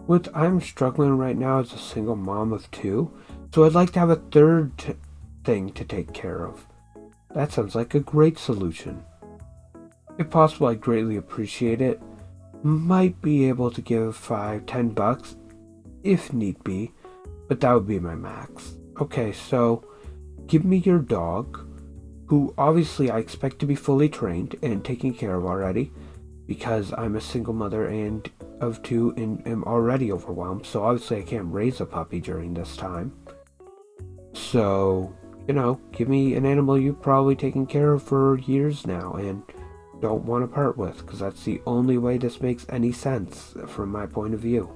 with? I'm struggling right now as a single mom of 2, so I'd like to have a third thing to take care of. That sounds like a great solution. If possible, I'd greatly appreciate it. Might be able to give $5-10 if need be, but that would be my max. Okay, so give me your dog, who obviously I expect to be fully trained and taken care of already, because I'm a single mother and of 2 and am already overwhelmed, so obviously I can't raise a puppy during this time. So, give me an animal you've probably taken care of for years now and don't want to part with, because that's the only way this makes any sense from my point of view.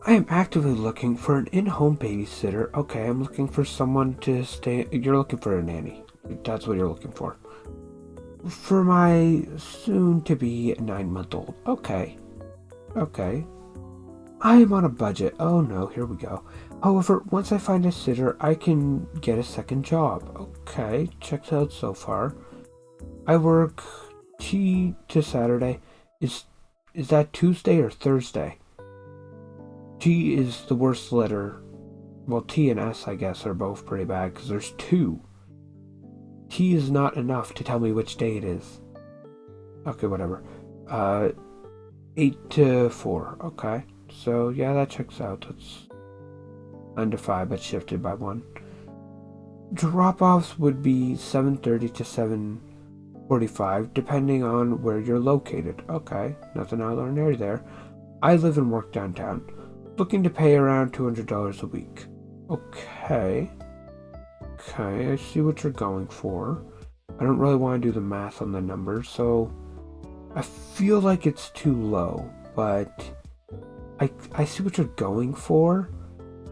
I am actively looking for an in-home babysitter. Okay, I'm looking for someone to stay. You're looking for a nanny. That's what you're looking for. For my soon-to-be 9-month-old. Okay. I am on a budget. Oh no, here we go. However, once I find a sitter, I can get a second job. Okay, checks out so far. I work T to Saturday. Is that Tuesday or Thursday? T is the worst letter. Well, T and S, I guess, are both pretty bad because there's 2. T is not enough to tell me which day it is. Okay, whatever. 8 to 4. Okay. So, yeah, that checks out. That's 9 to 5, but shifted by 1. Drop-offs would be 7:30 to 7:45, depending on where you're located. Okay, nothing out of the ordinary there. I live and work downtown. Looking to pay around $200 a week. Okay, I see what you're going for. I don't really want to do the math on the numbers, so I feel like it's too low, but I see what you're going for,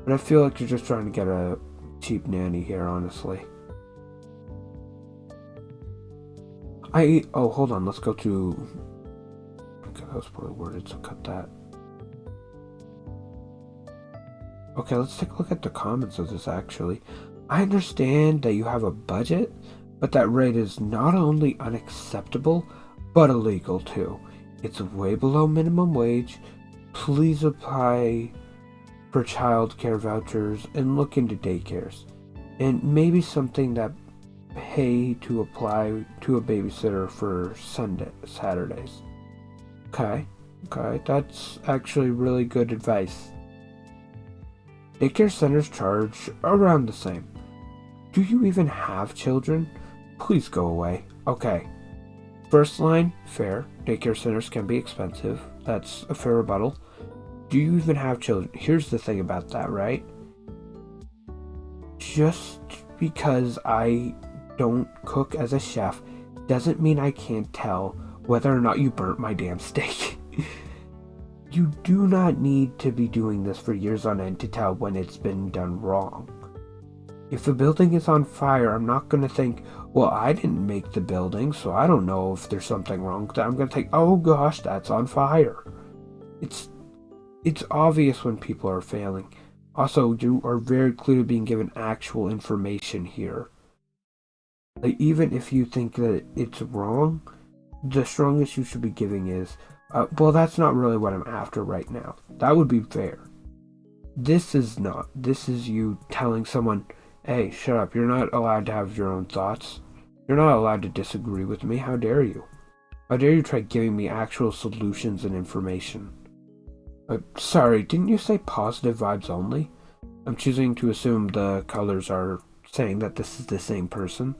but I feel like you're just trying to get a cheap nanny here, honestly. Hold on, let's go to... Okay, that was poorly worded, so cut that. Okay, let's take a look at the comments of this, actually. I understand that you have a budget, but that rate is not only unacceptable, but illegal too. It's way below minimum wage. Please apply for child care vouchers and look into daycares. And maybe something that pay to apply to a babysitter for Saturdays. Okay, that's actually really good advice. Daycare centers charge around the same. Do you even have children? Please go away. Okay. First line, fair. Daycare centers can be expensive. That's a fair rebuttal. Do you even have children? Here's the thing about that, right? Just because I don't cook as a chef doesn't mean I can't tell whether or not you burnt my damn steak. You do not need to be doing this for years on end to tell when it's been done wrong. If a building is on fire, I'm not going to think, well, I didn't make the building, so I don't know if there's something wrong with that. I'm going to think, oh gosh, that's on fire. It's obvious when people are failing. Also, you are very clearly being given actual information here. Like, even if you think that it's wrong, the strongest you should be giving is, well, that's not really what I'm after right now. That would be fair. This is not. This is you telling someone, Hey, shut up. You're not allowed to have your own thoughts. You're not allowed to disagree with me. How dare you? How dare you try giving me actual solutions and information? Sorry, didn't you say positive vibes only? I'm choosing to assume the colors are saying that this is the same person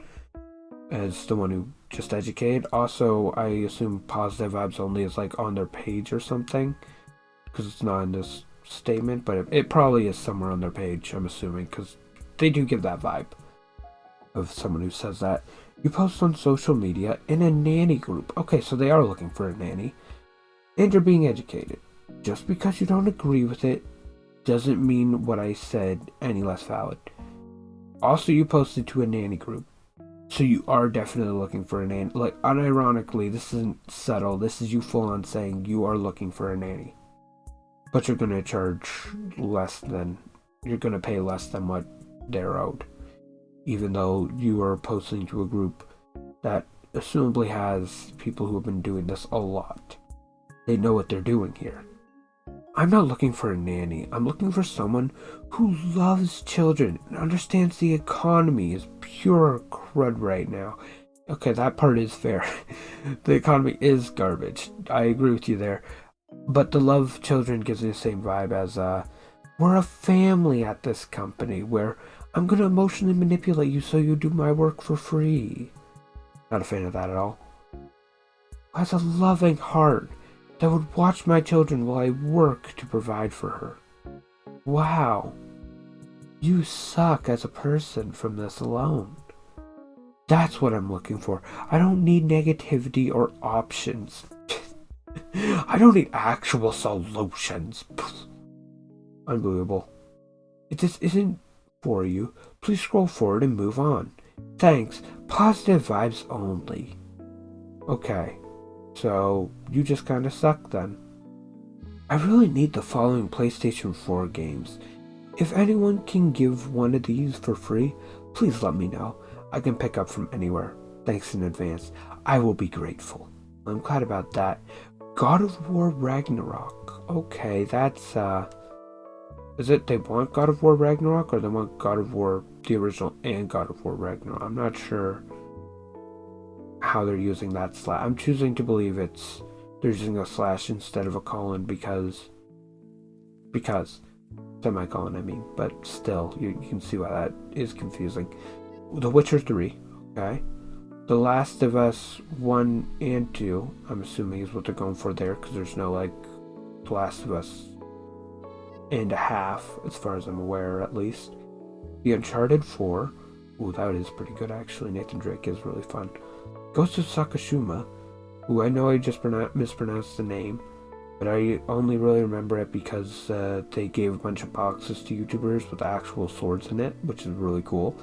as the one who just educated. Also, I assume positive vibes only is like on their page or something, because it's not in this statement, but it probably is somewhere on their page, I'm assuming, because they do give that vibe of someone who says that. You post on social media in a nanny group. Okay, so they are looking for a nanny. And you're being educated. Just because you don't agree with it doesn't mean what I said any less valid. Also, you posted to a nanny group. So you are definitely looking for a nanny. Like, unironically, this isn't subtle. This is you full on saying you are looking for a nanny. But you're going to charge less than... You're going to pay less than what they're owed. Even though you are posting to a group that assumably has people who have been doing this a lot. They know what they're doing here. I'm not looking for a nanny. I'm looking for someone who loves children and understands the economy is pure crud right now. Okay, that part is fair. The economy is garbage. I agree with you there. But the love children gives me the same vibe as, we're a family at this company where I'm going to emotionally manipulate you so you do my work for free. Not a fan of that at all. Who has a loving heart that would watch my children while I work to provide for her. Wow. You suck as a person from this alone. That's what I'm looking for. I don't need negativity or options. I don't need actual solutions. Unbelievable. If this isn't for you, please scroll forward and move on. Thanks. Positive vibes only. Okay. So, you just kinda suck then. I really need the following PlayStation 4 games. If anyone can give one of these for free, please let me know. I can pick up from anywhere. Thanks in advance. I will be grateful. I'm glad about that. God of War Ragnarok. Okay, that's, is it they want God of War Ragnarok or they want God of War, the original, and God of War Ragnarok? I'm not sure how they're using that slash. I'm choosing to believe they're using a slash instead of a colon because semicolon I mean, but still you can see why that is confusing. The Witcher 3, okay. The Last of Us 1 and 2, I'm assuming is what they're going for there because there's no like The Last of Us and a half as far as I'm aware at least. The Uncharted 4, ooh, that is pretty good actually. Nathan Drake is really fun. Ghost of Sakashima, who I know I just mispronounced the name, but I only really remember it because they gave a bunch of boxes to YouTubers with actual swords in it, which is really cool.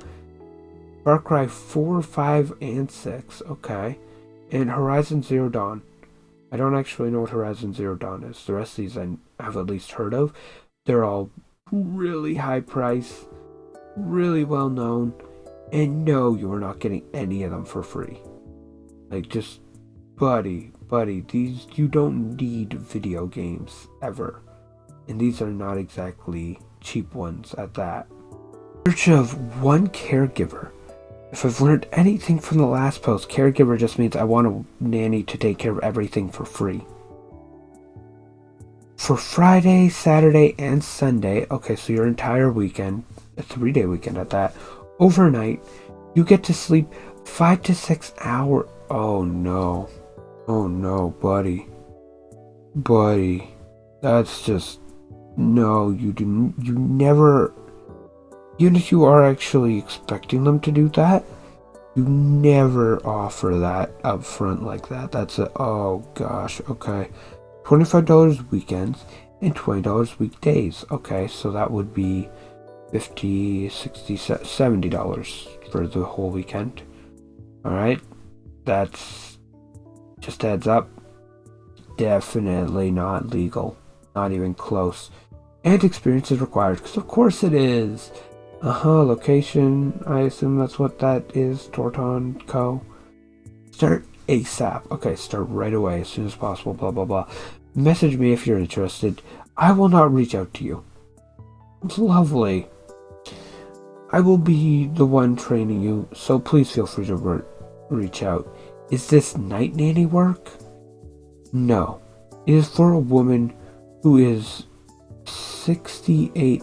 Far Cry 4, 5, and 6, okay. And Horizon Zero Dawn. I don't actually know what Horizon Zero Dawn is. The rest of these I have at least heard of. They're all really high price, really well known, and no, you are not getting any of them for free. Like, just, buddy, these, you don't need video games, ever. And these are not exactly cheap ones at that. In search of one caregiver. If I've learned anything from the last post, caregiver just means I want a nanny to take care of everything for free. For Friday, Saturday, and Sunday, okay, so your entire weekend, a 3-day weekend at that, overnight, you get to sleep 5 to 6 hours. Oh no, buddy, that's just, no, you never, even if you are actually expecting them to do that, you never offer that up front like that. That's oh gosh, okay. $25 weekends and $20 weekdays. Okay, so that would be $50, $60, $70 for the whole weekend. Alright, that's just heads up. Definitely not legal. Not even close. And experience is required, because of course it is. Location, I assume that's what that is. Torton Co. Start ASAP. Okay, start right away, as soon as possible, blah blah blah. Message me if you're interested. I will not reach out to you. It's lovely. I will be the one training you, so please feel free to reach out. Is this night nanny work? No. It is for a woman who is 68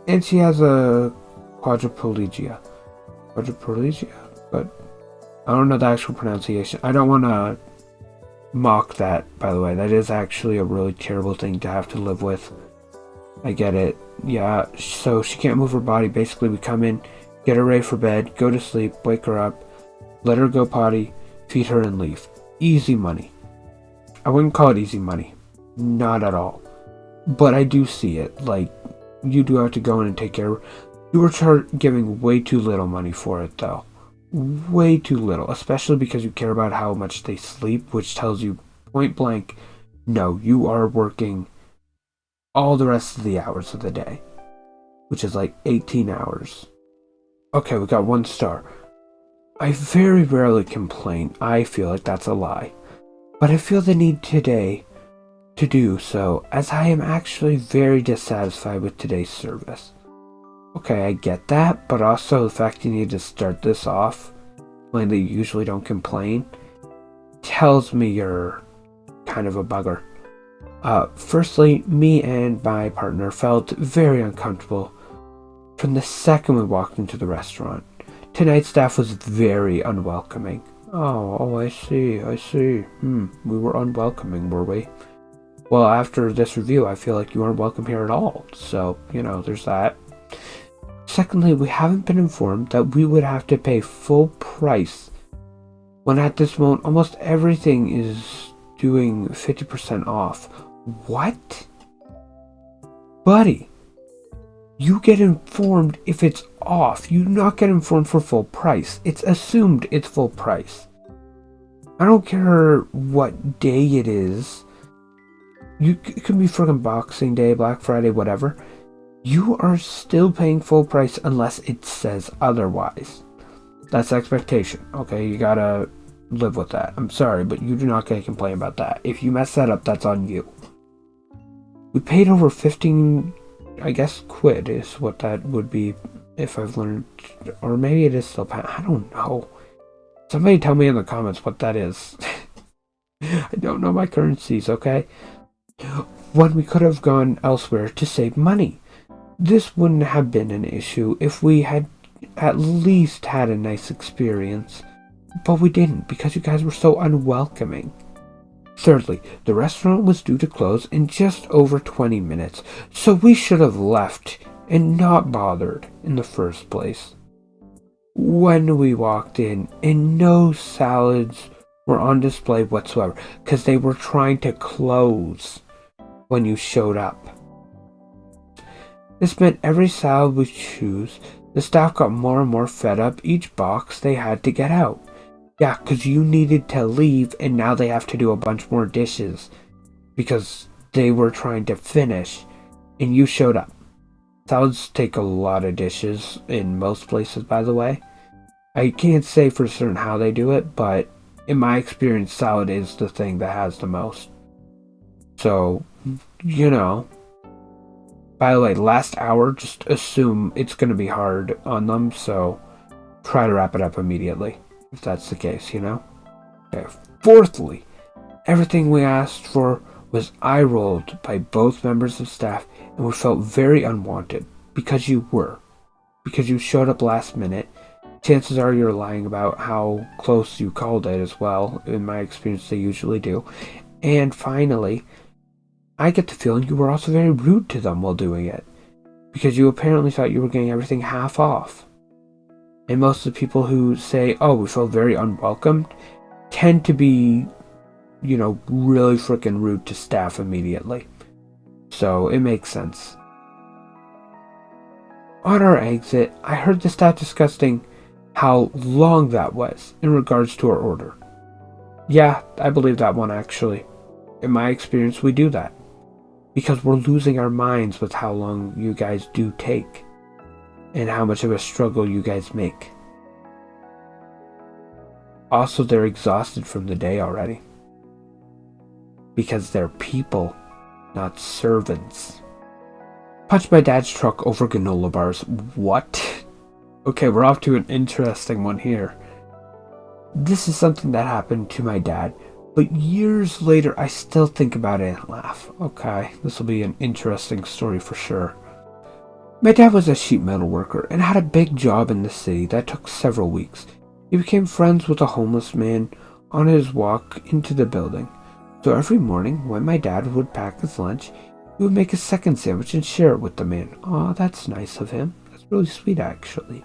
and she has a quadriplegia. But I don't know the actual pronunciation. I don't want to mock that, by the way. That is actually a really terrible thing to have to live with. I get it. Yeah, so she can't move her body. Basically, we come in, get her ready for bed, go to sleep, wake her up, let her go potty, feed her, and leave. Easy money. I wouldn't call it easy money. Not at all. But I do see it. Like, you do have to go in and take care of her. You are giving way too little money for it, though. Way too little. Especially because you care about how much they sleep, which tells you point blank, no, you are working all the rest of the hours of the day. Which is like 18 hours. Okay, we got 1 star. I very rarely complain. I feel like that's a lie. But I feel the need today to do so, as I am actually very dissatisfied with today's service. Okay, I get that, but also the fact you need to start this off when they usually don't complain tells me you're kind of a bugger. Firstly, me and my partner felt very uncomfortable from the second we walked into the restaurant. Tonight's staff was very unwelcoming. Oh, I see. We were unwelcoming, were we? Well, after this review, I feel like you aren't welcome here at all. So, there's that. Secondly, we haven't been informed that we would have to pay full price when at this moment almost everything is doing 50% off. What? Buddy, you get informed if it's off. You do not get informed for full price. It's assumed it's full price. I don't care what day it is. It could be friggin' Boxing Day, Black Friday, whatever. You are still paying full price unless it says otherwise. That's expectation. Okay, you gotta live with that. I'm sorry, but you do not get to complain about that. If you mess that up, that's on you. We paid over 15, I guess, quid is what that would be if I've learned, or maybe it is still pound. I don't know. Somebody tell me in the comments what that is. I don't know my currencies, okay? When we could have gone elsewhere to save money. This wouldn't have been an issue if we had at least had a nice experience. But we didn't because you guys were so unwelcoming. Thirdly, the restaurant was due to close in just over 20 minutes, so we should have left and not bothered in the first place. When we walked in, and no salads were on display whatsoever, because they were trying to close when you showed up. This meant every salad we choose, the staff got more and more fed up each box they had to get out. Yeah, because you needed to leave and now they have to do a bunch more dishes because they were trying to finish and you showed up. Salads take a lot of dishes in most places, by the way. I can't say for certain how they do it, but in my experience, salad is the thing that has the most. So, By the way, last hour, just assume it's going to be hard on them, so try to wrap it up immediately. If that's the case, Okay. Fourthly, everything we asked for was eye-rolled by both members of staff, and we felt very unwanted, because you were. Because you showed up last minute. Chances are you're lying about how close you called it as well. In my experience, they usually do. And finally, I get the feeling you were also very rude to them while doing it, because you apparently thought you were getting everything half off. And most of the people who say, oh, we felt very unwelcomed, tend to be, really freaking rude to staff immediately. So it makes sense. On our exit, I heard the staff discussing how long that was in regards to our order. Yeah, I believe that one actually. In my experience, we do that. Because we're losing our minds with how long you guys do take. And how much of a struggle you guys make. Also, they're exhausted from the day already. Because they're people, not servants. Punched my dad's truck over granola bars. What? Okay, we're off to an interesting one here. This is something that happened to my dad, but years later I still think about it and laugh. Okay, this will be an interesting story for sure. My dad was a sheet metal worker and had a big job in the city that took several weeks. He became friends with a homeless man on his walk into the building. So every morning when my dad would pack his lunch, he would make a second sandwich and share it with the man. Aw, that's nice of him. That's really sweet actually.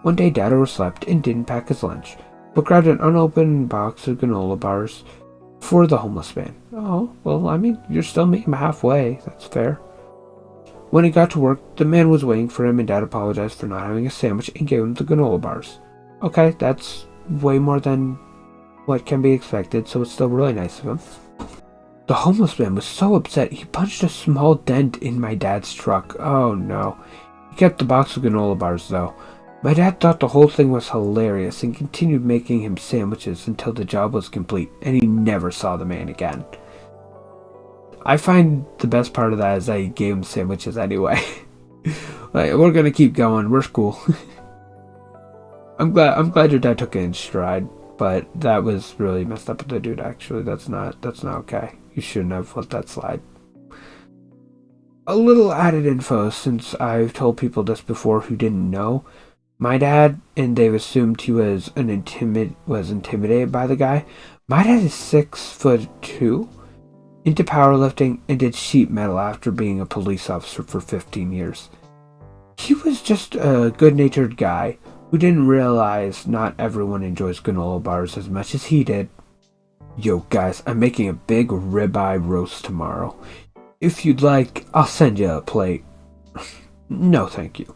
One day Dad overslept and didn't pack his lunch, but grabbed an unopened box of granola bars for the homeless man. Oh, well, I mean, you're still meeting him halfway. That's fair. When he got to work, the man was waiting for him and Dad apologized for not having a sandwich and gave him the granola bars. Okay, that's way more than what can be expected, so it's still really nice of him. The homeless man was so upset he punched a small dent in my dad's truck. Oh no. He kept the box of granola bars though. My dad thought the whole thing was hilarious and continued making him sandwiches until the job was complete, and he never saw the man again. I find the best part of that is that he gave him sandwiches anyway. Like, we're gonna keep going. We're cool. I'm glad your dad took it in stride, but that was really messed up with the dude. Actually, that's not okay. You shouldn't have let that slide. A little added info, since I've told people this before who didn't know. My dad, and they've assumed he was intimidated by the guy. My dad is 6'2", into powerlifting, and did sheet metal after being a police officer for 15 years. He was just a good-natured guy who didn't realize not everyone enjoys granola bars as much as he did. Yo guys, I'm making a big ribeye roast tomorrow. If you'd like, I'll send you a plate. No thank you.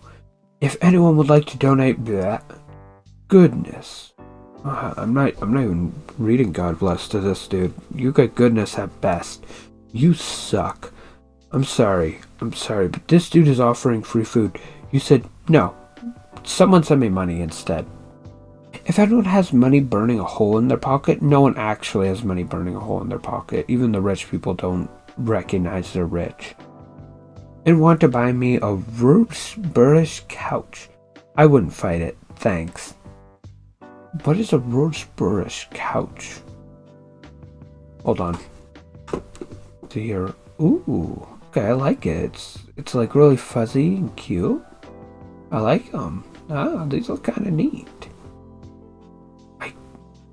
If anyone would like to donate that, goodness. I'm not even reading God bless to this dude. You got goodness at best. You suck. I'm sorry, but this dude is offering free food. You said no. Someone send me money instead. If anyone has money burning a hole in their pocket, no one actually has money burning a hole in their pocket. Even the rich people don't recognize they're rich. And want to buy me a Roseburrish couch. I wouldn't fight it, thanks. What is a Roseburrish couch? Hold on. To here. Ooh, okay, I like it. It's like really fuzzy and cute. I like them. Ah, these look kind of neat.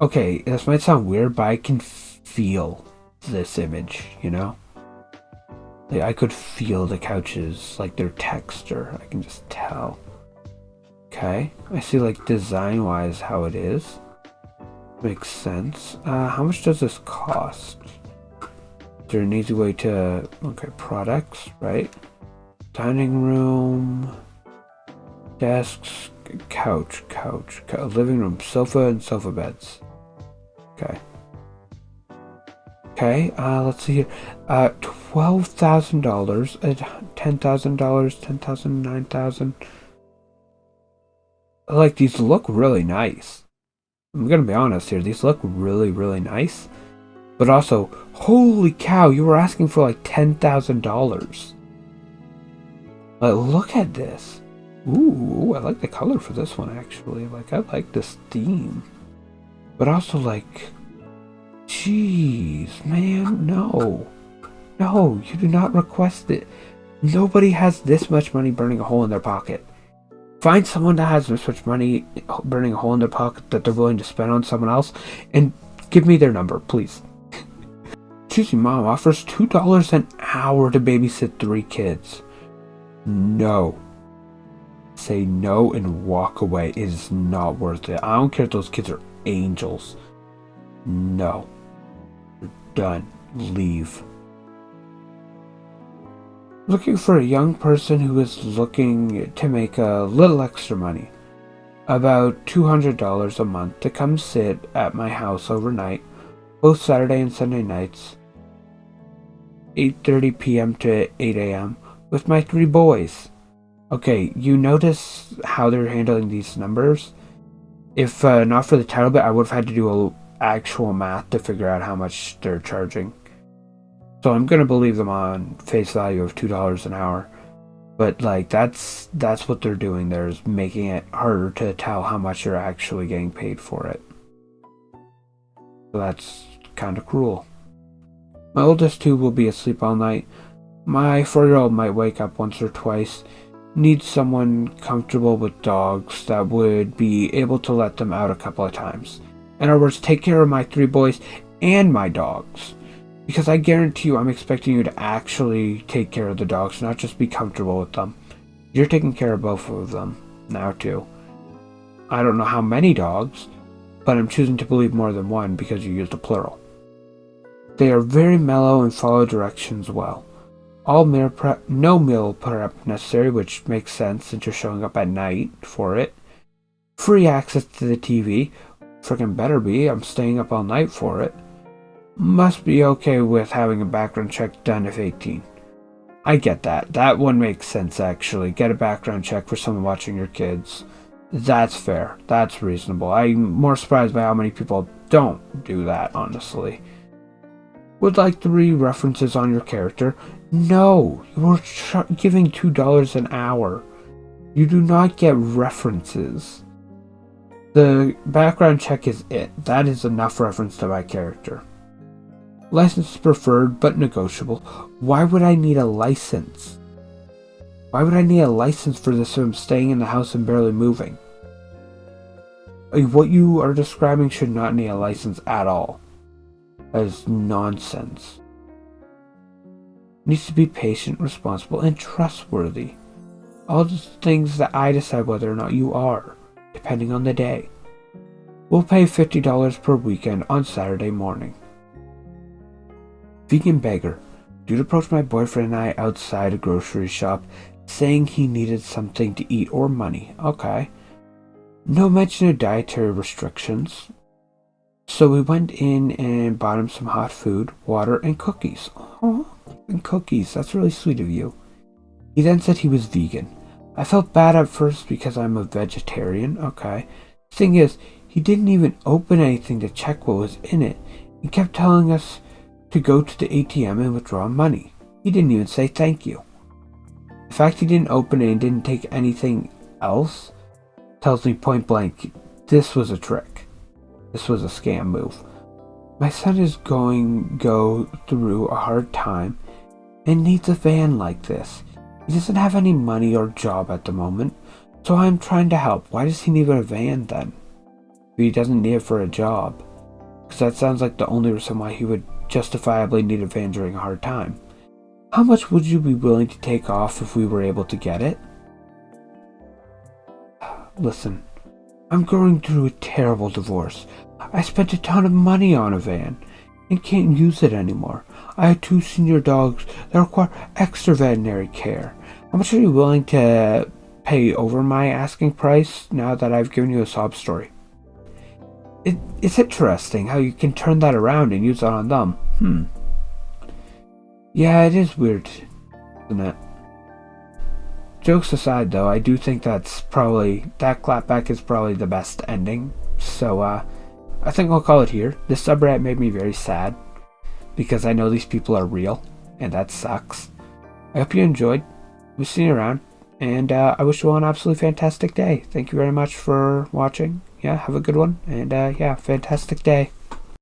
Okay, this might sound weird, but I can feel this image, you know? Like, I could feel the couches, like their texture. I can just tell. Okay, I see like design-wise how it is. Makes sense. How much does this cost? Is there an easy way to... Okay, products, right? Dining room... Desks, couch, living room, sofa, and sofa beds. Okay. Okay, let's see here. $12,000, $10,000, $10,000, $9,000. Like, these look really nice. I'm gonna be honest here, these look really, really nice. But also, holy cow, you were asking for like $10,000. Like, look at this. Ooh, I like the color for this one actually. Like, I like this theme. But also, like, jeez, man, no. No, you do not request it. Nobody has this much money burning a hole in their pocket. Find someone that has this much money burning a hole in their pocket that they're willing to spend on someone else, and give me their number, please. Choosing Mom offers $2 an hour to babysit 3 kids. No. Say no and walk away. It is not worth it. I don't care if those kids are angels. No. You're done. Leave. Looking for a young person who is looking to make a little extra money. About $200 a month to come sit at my house overnight, both Saturday and Sunday nights, 8:30 p.m. to 8 a.m. with my 3 boys. Okay, you notice how they're handling these numbers? If not for the title bit, I would have had to do a actual math to figure out how much they're charging. So I'm going to believe them on face value of $2 an hour. But like that's what they're doing there, is making it harder to tell how much you're actually getting paid for it. So that's kind of cruel. My oldest two will be asleep all night. My 4-year-old might wake up once or twice. Needs someone comfortable with dogs that would be able to let them out a couple of times. In other words, take care of my 3 boys and my dogs. Because I guarantee you, I'm expecting you to actually take care of the dogs, not just be comfortable with them. You're taking care of both of them now too. I don't know how many dogs, but I'm choosing to believe more than one because you used a plural. They are very mellow and follow directions well. No meal prep necessary, which makes sense since you're showing up at night for it. Free access to the TV. Frickin' better be, I'm staying up all night for it. Must be okay with having a background check done if 18. I get that. That one makes sense actually. Get a background check for someone watching your kids. That's fair. That's reasonable. I'm more surprised by how many people don't do that, honestly. Would like 3 references on your character? No, you're giving $2 an hour. You do not get references. The background check is it. That is enough reference to my character. License is preferred, but negotiable. Why would I need a license? Why would I need a license for this if I'm staying in the house and barely moving? What you are describing should not need a license at all. That is nonsense. Needs to be patient, responsible, and trustworthy. All the things that I decide whether or not you are, depending on the day. We'll pay $50 per weekend on Saturday morning. Vegan beggar. Dude approached my boyfriend and I outside a grocery shop, saying he needed something to eat or money. Okay. No mention of dietary restrictions. So we went in and bought him some hot food, water, and cookies. Oh, and cookies. That's really sweet of you. He then said he was vegan. I felt bad at first because I'm a vegetarian. Okay. Thing is, he didn't even open anything to check what was in it. He kept telling us to go to the ATM and withdraw money. He didn't even say thank you. The fact he didn't open it and didn't take anything else tells me point blank, this was a trick. This was a scam move. My son is go through a hard time and needs a van like this. He doesn't have any money or job at the moment, so I'm trying to help. Why does he need a van then? If he doesn't need it for a job. Because that sounds like the only reason why he would justifiably need a van during a hard time. How much would you be willing to take off if we were able to get it? Listen, I'm going through a terrible divorce. I spent a ton of money on a van and can't use it anymore. I have 2 senior dogs that require extra veterinary care. How much are you willing to pay over my asking price now that I've given you a sob story? It's interesting how you can turn that around and use it on them. Yeah, it is weird, isn't it? Jokes aside, though, I do think that clapback is probably the best ending. So, I think I'll call it here. This subreddit made me very sad because I know these people are real, and that sucks. I hope you enjoyed. We'll see you around, and I wish you all an absolutely fantastic day. Thank you very much for watching. Yeah, have a good one, and yeah, fantastic day.